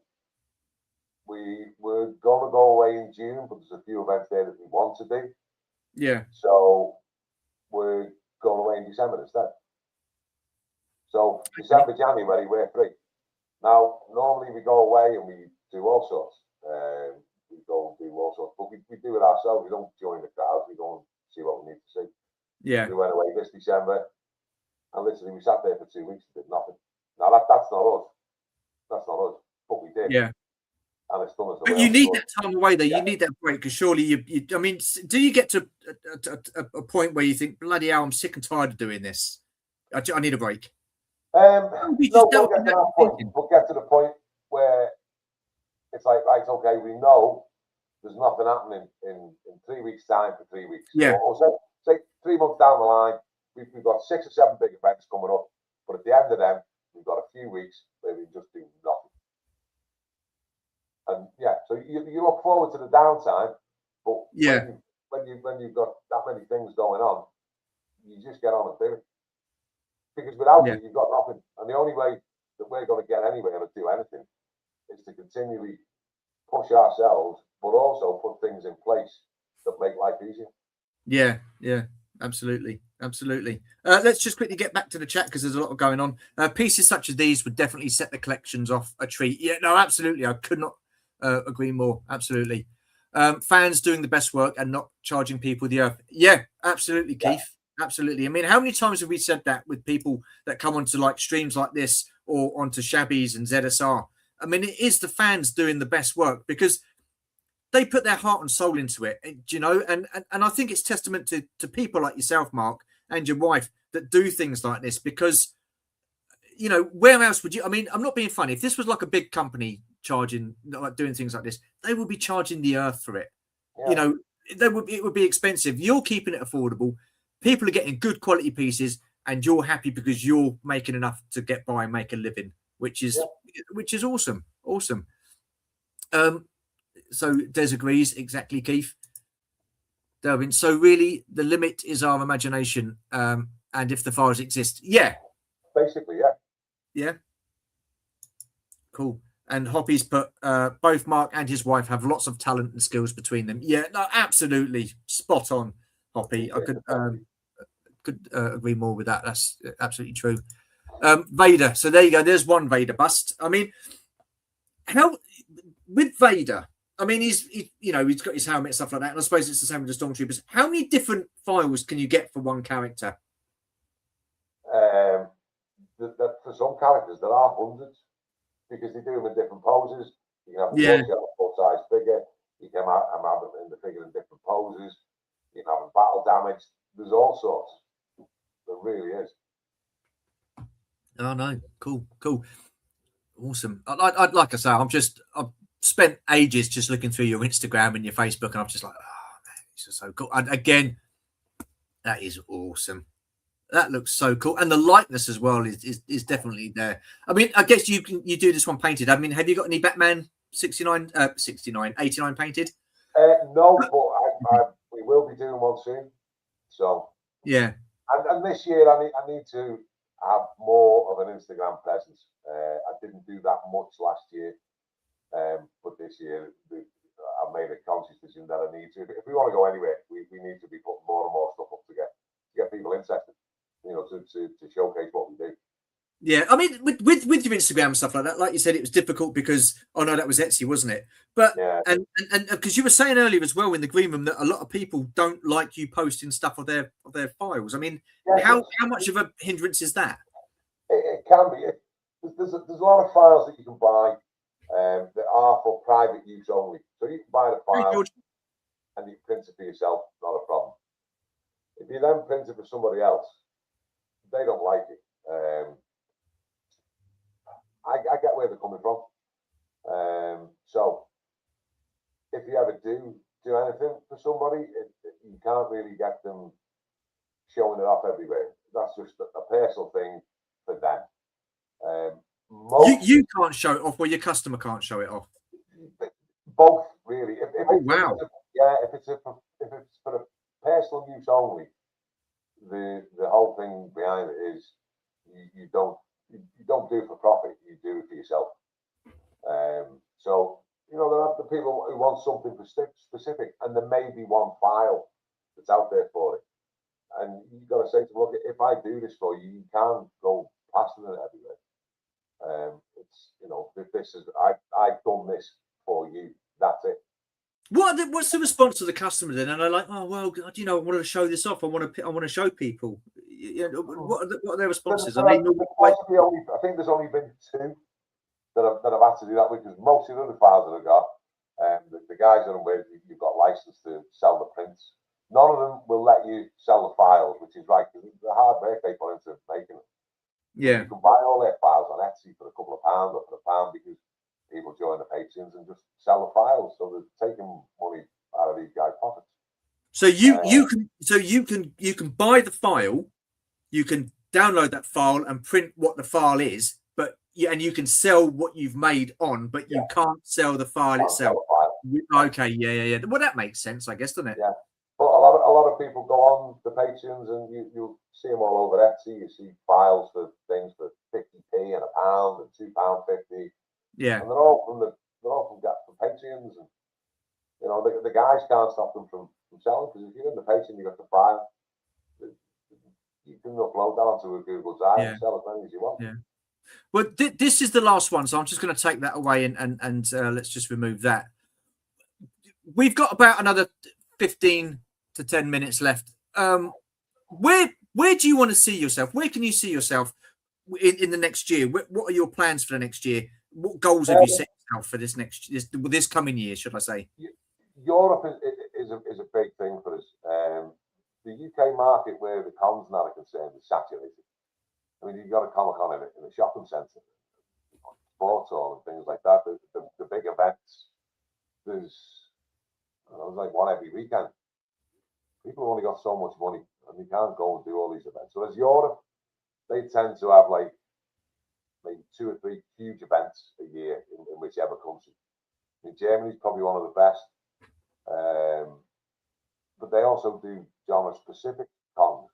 we're going to go away in June, but there's a few events there that we want to do. Yeah. So we're going away in December instead. So December, January, we're free. Now, normally we go away and we do all sorts. We go and do all sorts, but we do it ourselves. We don't join the crowd. We go and see what we need to see. Yeah. We went away this December, and literally we sat there for 2 weeks and did nothing. Now that's not us. That's not us. But we did. Yeah. And it's done us. But you need that time away, though. Yeah. You need that break, because surely you. I mean, do you get to a point where you think, bloody hell, I'm sick and tired of doing this? I need a break. No, we'll get to that point. We'll get to the point where it's like, right, okay, we know there's nothing happening in 3 weeks' time for 3 weeks. Yeah. Or say 3 months down the line, we've got 6 or 7 big events coming up, but at the end of them, we've got a few weeks where we just do nothing. And yeah, so you look forward to the downtime, but yeah, when you've got that many things going on, you just get on and do it. Because without it, you've got nothing. And the only way that we're going to get anywhere to do anything is to continually push ourselves, but also put things in place that make life easier. Yeah, absolutely. Let's just quickly get back to the chat, because there's a lot going on. Pieces such as these would definitely set the collections off a treat. Yeah, no, absolutely. I could not agree more. Absolutely. Fans doing the best work and not charging people the earth. Yeah, absolutely, Keith. Absolutely. I mean, how many times have we said that with people that come onto like streams like this or onto Shabbies and ZSR? I mean, it is the fans doing the best work, because they put their heart and soul into it, you know, and I think it's testament to people like yourself, Mark, and your wife that do things like this, because, you know, where else would you, I mean, I'm not being funny. If this was like a big company charging, like doing things like this, they would be charging the earth for it. Yeah. You know, it would be expensive. You're keeping it affordable. People are getting good quality pieces, and you're happy because you're making enough to get by and make a living, which is awesome. Awesome. So Des agrees, exactly, Keith. Delvin. So really, the limit is our imagination, and if the files exist, basically, yeah. Cool. And Hoppy's put both Mark and his wife have lots of talent and skills between them. Yeah, no, absolutely spot on, Hoppy. I could agree more with that. That's absolutely true. Vader. So there you go. There's one Vader bust. I mean, how with Vader? I mean, he's got his helmet and stuff like that. And I suppose it's the same with the Stormtroopers. How many different files can you get for one character? For some characters, there are hundreds, because they do them in different poses. You can have a full-size figure. You can have them in the figure in different poses. You can have them battle damage. There's all sorts. There really is. Oh no, cool, awesome. I'd like I say, I've spent ages just looking through your Instagram and your Facebook, and I'm just like, oh man, this is so cool. And again, that is awesome. That looks so cool, and the likeness as well is definitely there. I mean, I guess you do this one painted. I mean, have you got any Batman 89 painted? No, but we will be doing one soon. So yeah, and this year I need to have more of an Instagram presence. I didn't do that much last year, but this year I've made a conscious decision that I need to. If we want to go anywhere, we need to be putting more and more stuff up to get people interested. You know, to showcase what we do. Yeah, I mean, with your Instagram and stuff like that, like you said, it was difficult because that was Etsy, wasn't it? But and because you were saying earlier as well in the green room that a lot of people don't like you posting stuff of their files. I mean, how much of a hindrance is that? It can be. There's a lot of files that you can buy that are for private use only. So you can buy the file and you print it for yourself, not a problem. If you then print it for somebody else, they don't like it. I get where they're coming from. So if you ever do anything for somebody, you can't really get them showing it off everywhere. That's just a personal thing for them. You can't show it off, or your customer can't show it off. Both, really. wow. If it's for a personal use only, the whole thing behind it is you don't do it for profit. You do it for yourself. So there are the people who want something specific, and there may be one file that's out there for it. And you've got to say to them, look, if I do this for you, you can't go plastering it everywhere. This is I've done this for you. That's it. What's the response of the customer then? And they're like, oh well, God, I want to show this off. I want to show people. What are their responses? I think there's only been two that I've had to do that with, because most of the other files that I've got, the guys that I'm with, you've got license to sell the prints. None of them will let you sell the files, which is right, because the hard work they put into making them. Yeah. You can buy all their files on Etsy for a couple of pounds or for £1, because people join the Patreons and just sell the files. So they're taking money out of these guys' pockets. So you can buy the file, you can download that file and print what the file is, and you can sell what you've made on, but you can't sell the file itself. Okay, yeah. Well, that makes sense, I guess, doesn't it? Yeah. But a lot of people go on the Patreons and you'll see them all over Etsy. You see files for things for 50p and £1 and £2.50. Yeah. And they're all from Patreons, and the guys can't stop them from selling, because if you're in the Patreon, you got the file. You can upload that onto a Google Drive and sell as many as you want. Yeah. Well, this is the last one, so I'm just going to take that away and let's just remove that. We've got about another 15 to 10 minutes left. Where do you want to see yourself? Where can you see yourself in the next year? What are your plans for the next year? What goals have you set yourself for this coming year, should I say? Europe is a big thing for us. The UK market, where the cons and that are concerned, is saturated. I mean, you've got a Comic-Con in a shopping centre, sports hall and things like that. The big events, there's like one every weekend. People have only got so much money, and they can't go and do all these events. Whereas Europe, they tend to have like maybe 2 or 3 huge events a year in whichever country. I mean, Germany's probably one of the best, but they also do genre-specific cons.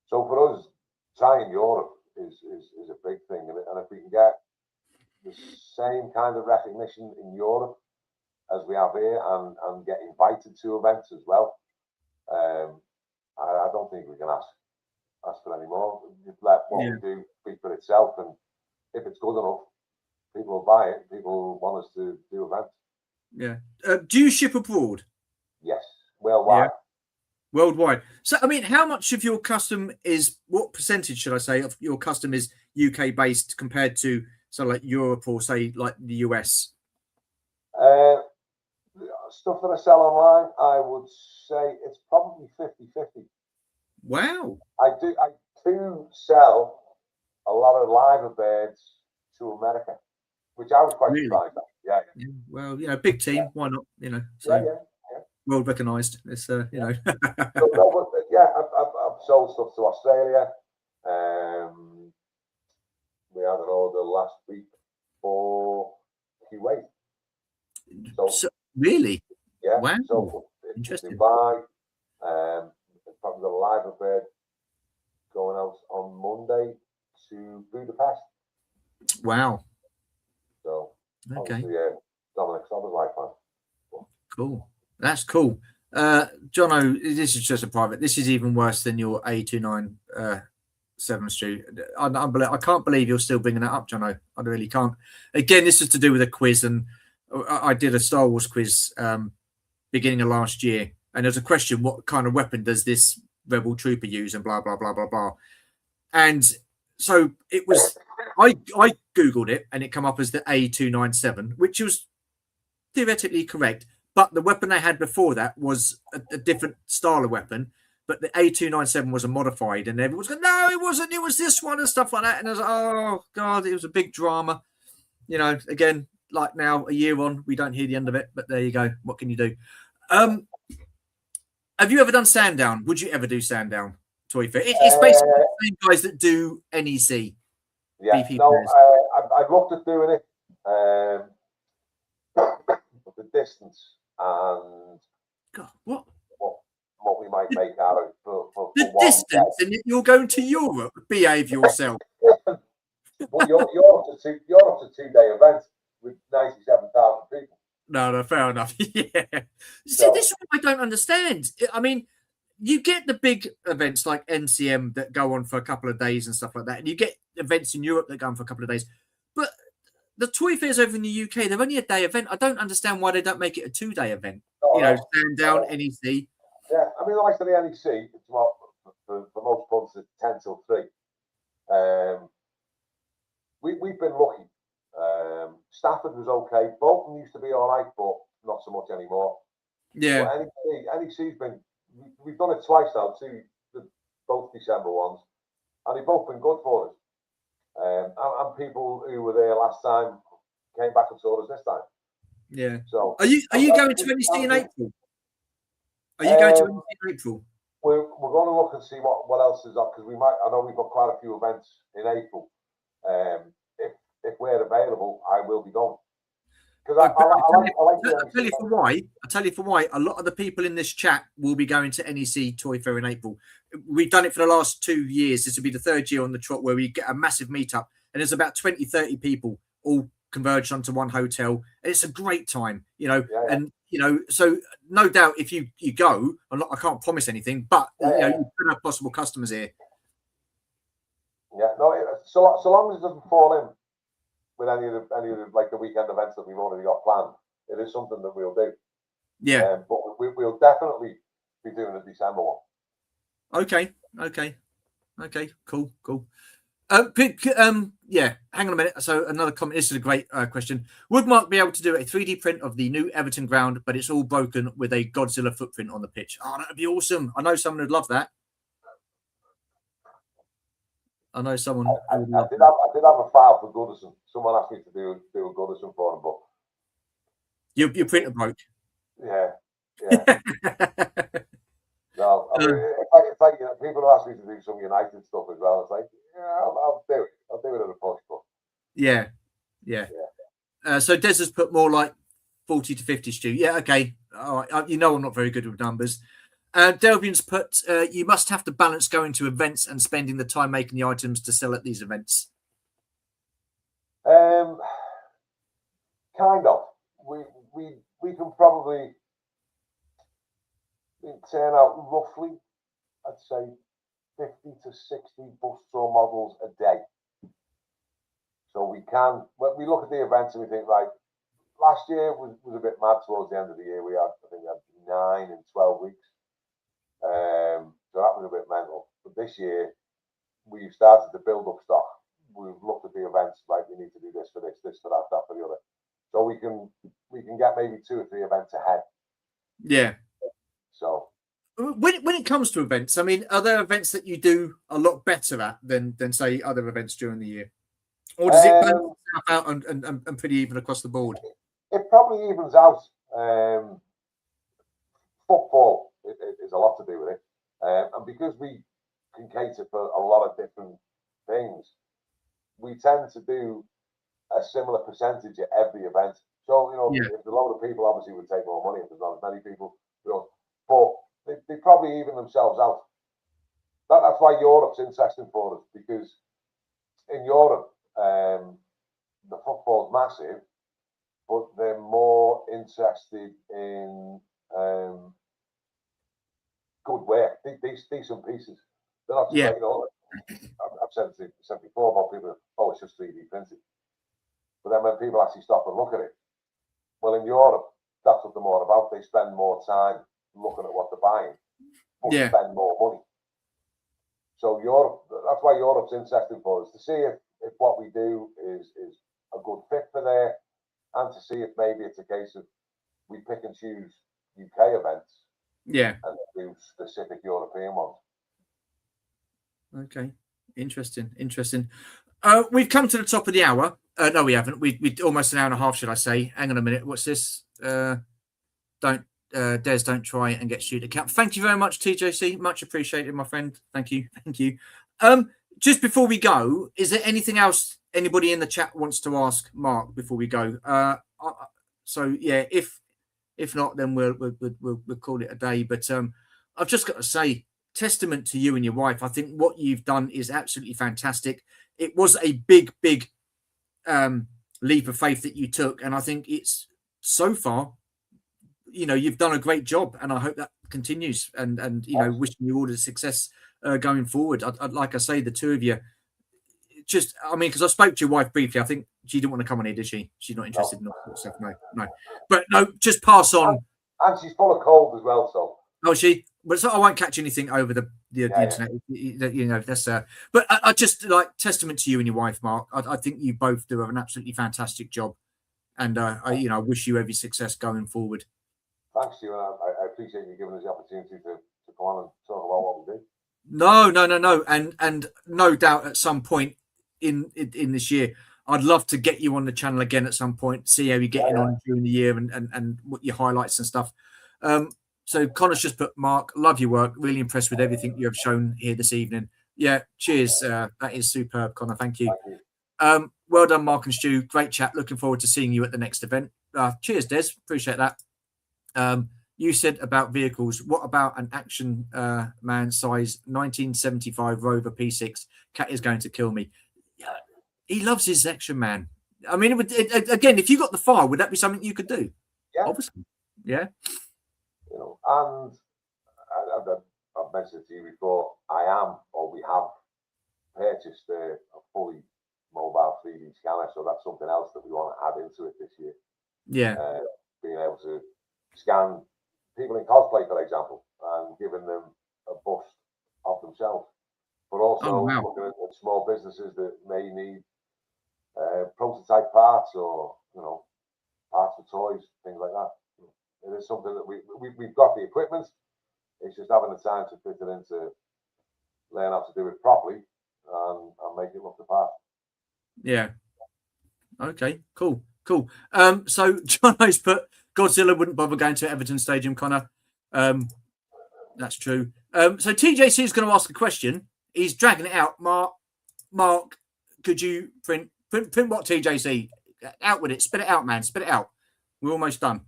So for us, trying Europe is a big thing, and if we can get the same kind of recognition in Europe as we have here, and get invited to events as well, I don't think we can ask for any more. Just let what we do speak for itself, and if it's good enough, people will buy it. People want us to do events. Yeah. Do you ship abroad? Yes, worldwide. Yeah. Worldwide. So, I mean, how much of your custom what percentage, should I say, of your custom is UK based compared to like Europe or say like the US? Stuff that I sell online, I would say it's probably 50-50. Wow. I do sell a lot of live birds to America, which I was quite surprised at. Yeah. Well, big team. Why not? So yeah. world recognised. It's So, but, I've sold stuff to Australia. We had an order last week for Kuwait. So really? Yeah. Wow. So Interesting. Dubai. Probably got a live bird going out on Monday to Budapest. Wow. So okay. Dominic Sober's life fan. Cool. That's cool. Jono, this is just a private. This is even worse than your A297 Stu. I can't believe you're still bringing that up, Jono. I really can't. Again, this is to do with a quiz, and I did a Star Wars quiz beginning of last year, and there's a question: what kind of weapon does this Rebel Trooper use? And blah blah blah blah blah. And so it was. I googled it, and it came up as the A297, which was theoretically correct. But the weapon they had before that was a different style of weapon. But the A297 was a modified, and everyone's going, no, it wasn't. It was this one and stuff like that. And I was like, oh God, it was a big drama. Again, like now, a year on, we don't hear the end of it. But there you go. What can you do? Have you ever done Sandown? Would you ever do Sandown? Toy Fair. It's basically the same guys that do NEC. Yeah, I've looked at doing it. But the distance and God, what we might make out of for the one distance, and you're going to Europe. Behave yourself. Well, you're up to 2-day event with 97,000 people. No, fair enough. Yeah. See, So, this is what I don't understand. I mean, you get the big events like MCM that go on for a couple of days and stuff like that, and you get events in Europe that go on for a couple of days. But the toy fairs over in the UK, they're only a day event. I don't understand why they don't make it a 2-day event. Stand down, NEC. Yeah, I mean, like the NEC, it's what for most pubs it's 10 till 3. We've been lucky. Stafford was okay. Bolton used to be all right, but not so much anymore. Yeah. But NEC's been. We've done it twice now, both December ones, and they've both been good for us. And people who were there last time came back and saw us this time. Yeah. So, are you going to NEC in April? Are you going to NEC in April? We're going to look and see what else is up, because we might. I know we've got quite a few events in April. If we're available, I will be going. Because I'll tell you for why. A lot of the people in this chat will be going to NEC Toy Fair in April. We've done it for the last 2 years. This will be the 3rd year on the trot where we get a massive meetup, and there's about 20-30 people all converged onto one hotel, and it's a great time, and so no doubt if you go, I can't promise anything, but you could have possible customers here. Yeah, no, so long as it doesn't fall in with any of the like the weekend events that we've already got planned, it is something that we'll do. Yeah, but we'll definitely be doing a December one. Okay, cool. Yeah, hang on a minute. So another comment. This is a great question. Would Mark be able to do a 3D print of the new Everton ground, but it's all broken with a Godzilla footprint on the pitch? Oh, that'd be awesome. I know someone would love that. I know someone. I did have a file for Goodison. Someone asked me to do a Goodison for him, but your printer broke. Yeah. No, I mean, it's like people have asked me to do some United stuff as well. It's like, I'll do it. I'll do it at a push, but yeah. So Des has put more like 40 to 50, Stu. Yeah, okay. All right. I'm not very good with numbers. Delvian's put, you must have to balance going to events and spending the time making the items to sell at these events. Kind of. We can probably turn out roughly, I'd say, 50 to 60 bus tour models a day. So we can, when we look at the events and we think, right, last year was a bit mad towards the end of the year. I think we had 9 in 12 weeks. So that was a bit mental. But this year, we've started to build up stock. We've looked at the events, right, we need to do this for this for that for the other. So we can get maybe 2 or 3 events ahead. Yeah. So when it comes to events, I mean, are there events that you do a lot better at than say other events during the year, or does it balance out and pretty even across the board? It probably evens out. Football is a lot to do with it, and because we can cater for a lot of different things, we tend to do a similar percentage at every event. So if a lot of people obviously would take more money if there's not as many people, but they probably even themselves out. That's why Europe's interesting for us, because in Europe the football's massive, but they're more interested in good work, decent pieces. They're not just I've said it before about people, it's just 3D printed. But then when people actually stop and look at it, well, in Europe, that's what they're more about. They spend more time looking at what they're buying, but spend more money. So that's why Europe's interesting for us, to see if what we do is a good fit for there, and to see if maybe it's a case of we pick and choose UK events, and do specific European ones. Okay, interesting. We've come to the top of the hour. No, we haven't. We almost an hour and a half, should I say? Hang on a minute. What's this? Don't try and get Stu to count. Thank you very much, TJC. Much appreciated, my friend. Thank you. Just before we go, is there anything else anybody in the chat wants to ask Mark before we go? So yeah, if If not, then we'll call it a day. But I've just got to say, testament to you and your wife. I think what you've done is absolutely fantastic. It was a big leap of faith that you took, and I think it's so far, you've done a great job, and I hope that continues. And wishing you all the success going forward. I'd like I say, the two of you. Just, because I spoke to your wife briefly. I think she didn't want to come on here, did she? She's not interested in all that stuff. No. But no, just pass on. And she's full of cold as well, so. Oh, she? But so I won't catch anything over the internet. That's. But I just like testament to you and your wife, Mark. I think you both do an absolutely fantastic job, and I wish you every success going forward. Thanks, Stu. I appreciate you giving us the opportunity to come on and talk about what we do. No, and no doubt at some point in this year, I'd love to get you on the channel again at some point, see how you're getting on during the year and what your highlights and stuff. So Connor's just put, Mark, love your work, really impressed with everything you have shown here this evening. Yeah, cheers. That is superb, Connor. Thank you. Well done, Mark and Stu. Great chat. Looking forward to seeing you at the next event. Cheers, Des. Appreciate that. You said about vehicles. What about an Action Man size 1975 Rover P6? Cat is going to kill me. He loves his Action Man. I mean, again, if you got the file, would that be something you could do? Yeah. Obviously. Yeah. And I've mentioned it to you before, we have purchased a fully mobile 3D scanner, so that's something else that we want to add into it this year. Yeah. Being able to scan people in cosplay, for example, and giving them a bust of themselves, but also looking at small businesses that may need prototype parts or parts for toys, things like that. It is something that we've got the equipment. It's just having the time to fit it into learn how to do it properly and make it look the part. Yeah. Okay. Cool. So John has put Godzilla wouldn't bother going to Everton Stadium, Connor. That's true. So TJC is going to ask a question. He's dragging it out. Mark, could you print what, TJC? Out with it. Spit it out, man. Spit it out. We're almost done.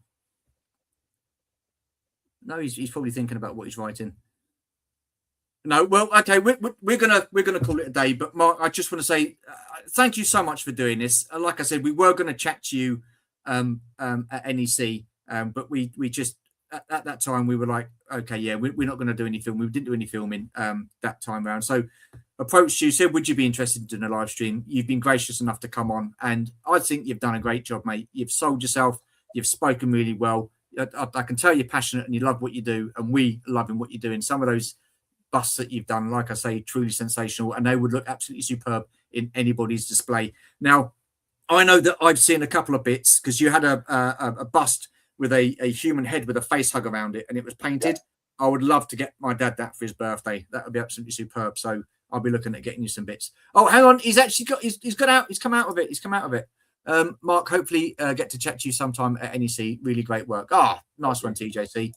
No, he's probably thinking about what he's writing. No, well, okay, we're gonna call it a day. But Mark, I just want to say thank you so much for doing this. Like I said, we were going to chat to you at NEC, but we just at that time we were like, okay, yeah, we're not going to do any film. We didn't do any filming that time around. So approached you, said, would you be interested in doing a live stream? You've been gracious enough to come on, and I think you've done a great job, mate. You've sold yourself. You've spoken really well. I can tell you're passionate and you love what you do, and we love what you're doing. Some of those busts that you've done, like I say, truly sensational, and they would look absolutely superb in anybody's display. Now, I know that I've seen a couple of bits because you had a bust with a human head with a face hug around it, and it was painted. Yeah. I would love to get my dad that for his birthday. That would be absolutely superb. So I'll be looking at getting you some bits. Oh, hang on, he's actually got he's come out of it. Mark, hopefully get to chat to you sometime at NEC. Really great work. Nice one, TJC.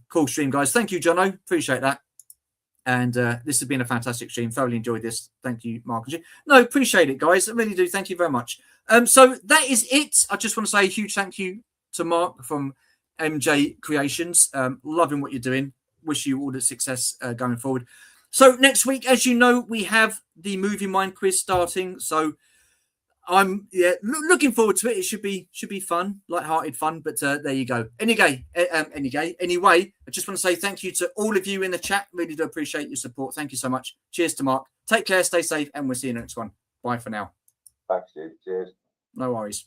Cool stream, guys. Thank you, Jono. Appreciate that. And this has been a fantastic stream. Thoroughly enjoyed this. Thank you, Mark. No, appreciate it, guys. I really do. Thank you very much. So that is it. I just want to say a huge thank you to Mark from M&J Creations. Loving what you're doing. Wish you all the success going forward. So next week, as you know, we have the Movie Mind quiz starting. So I'm looking forward to it. It should be fun, light-hearted fun. But there you go. Anyway, I just want to say thank you to all of you in the chat. Really do appreciate your support. Thank you so much. Cheers to Mark. Take care, stay safe, and we'll see you in the next one. Bye for now. Thanks, Steve. Cheers. No worries.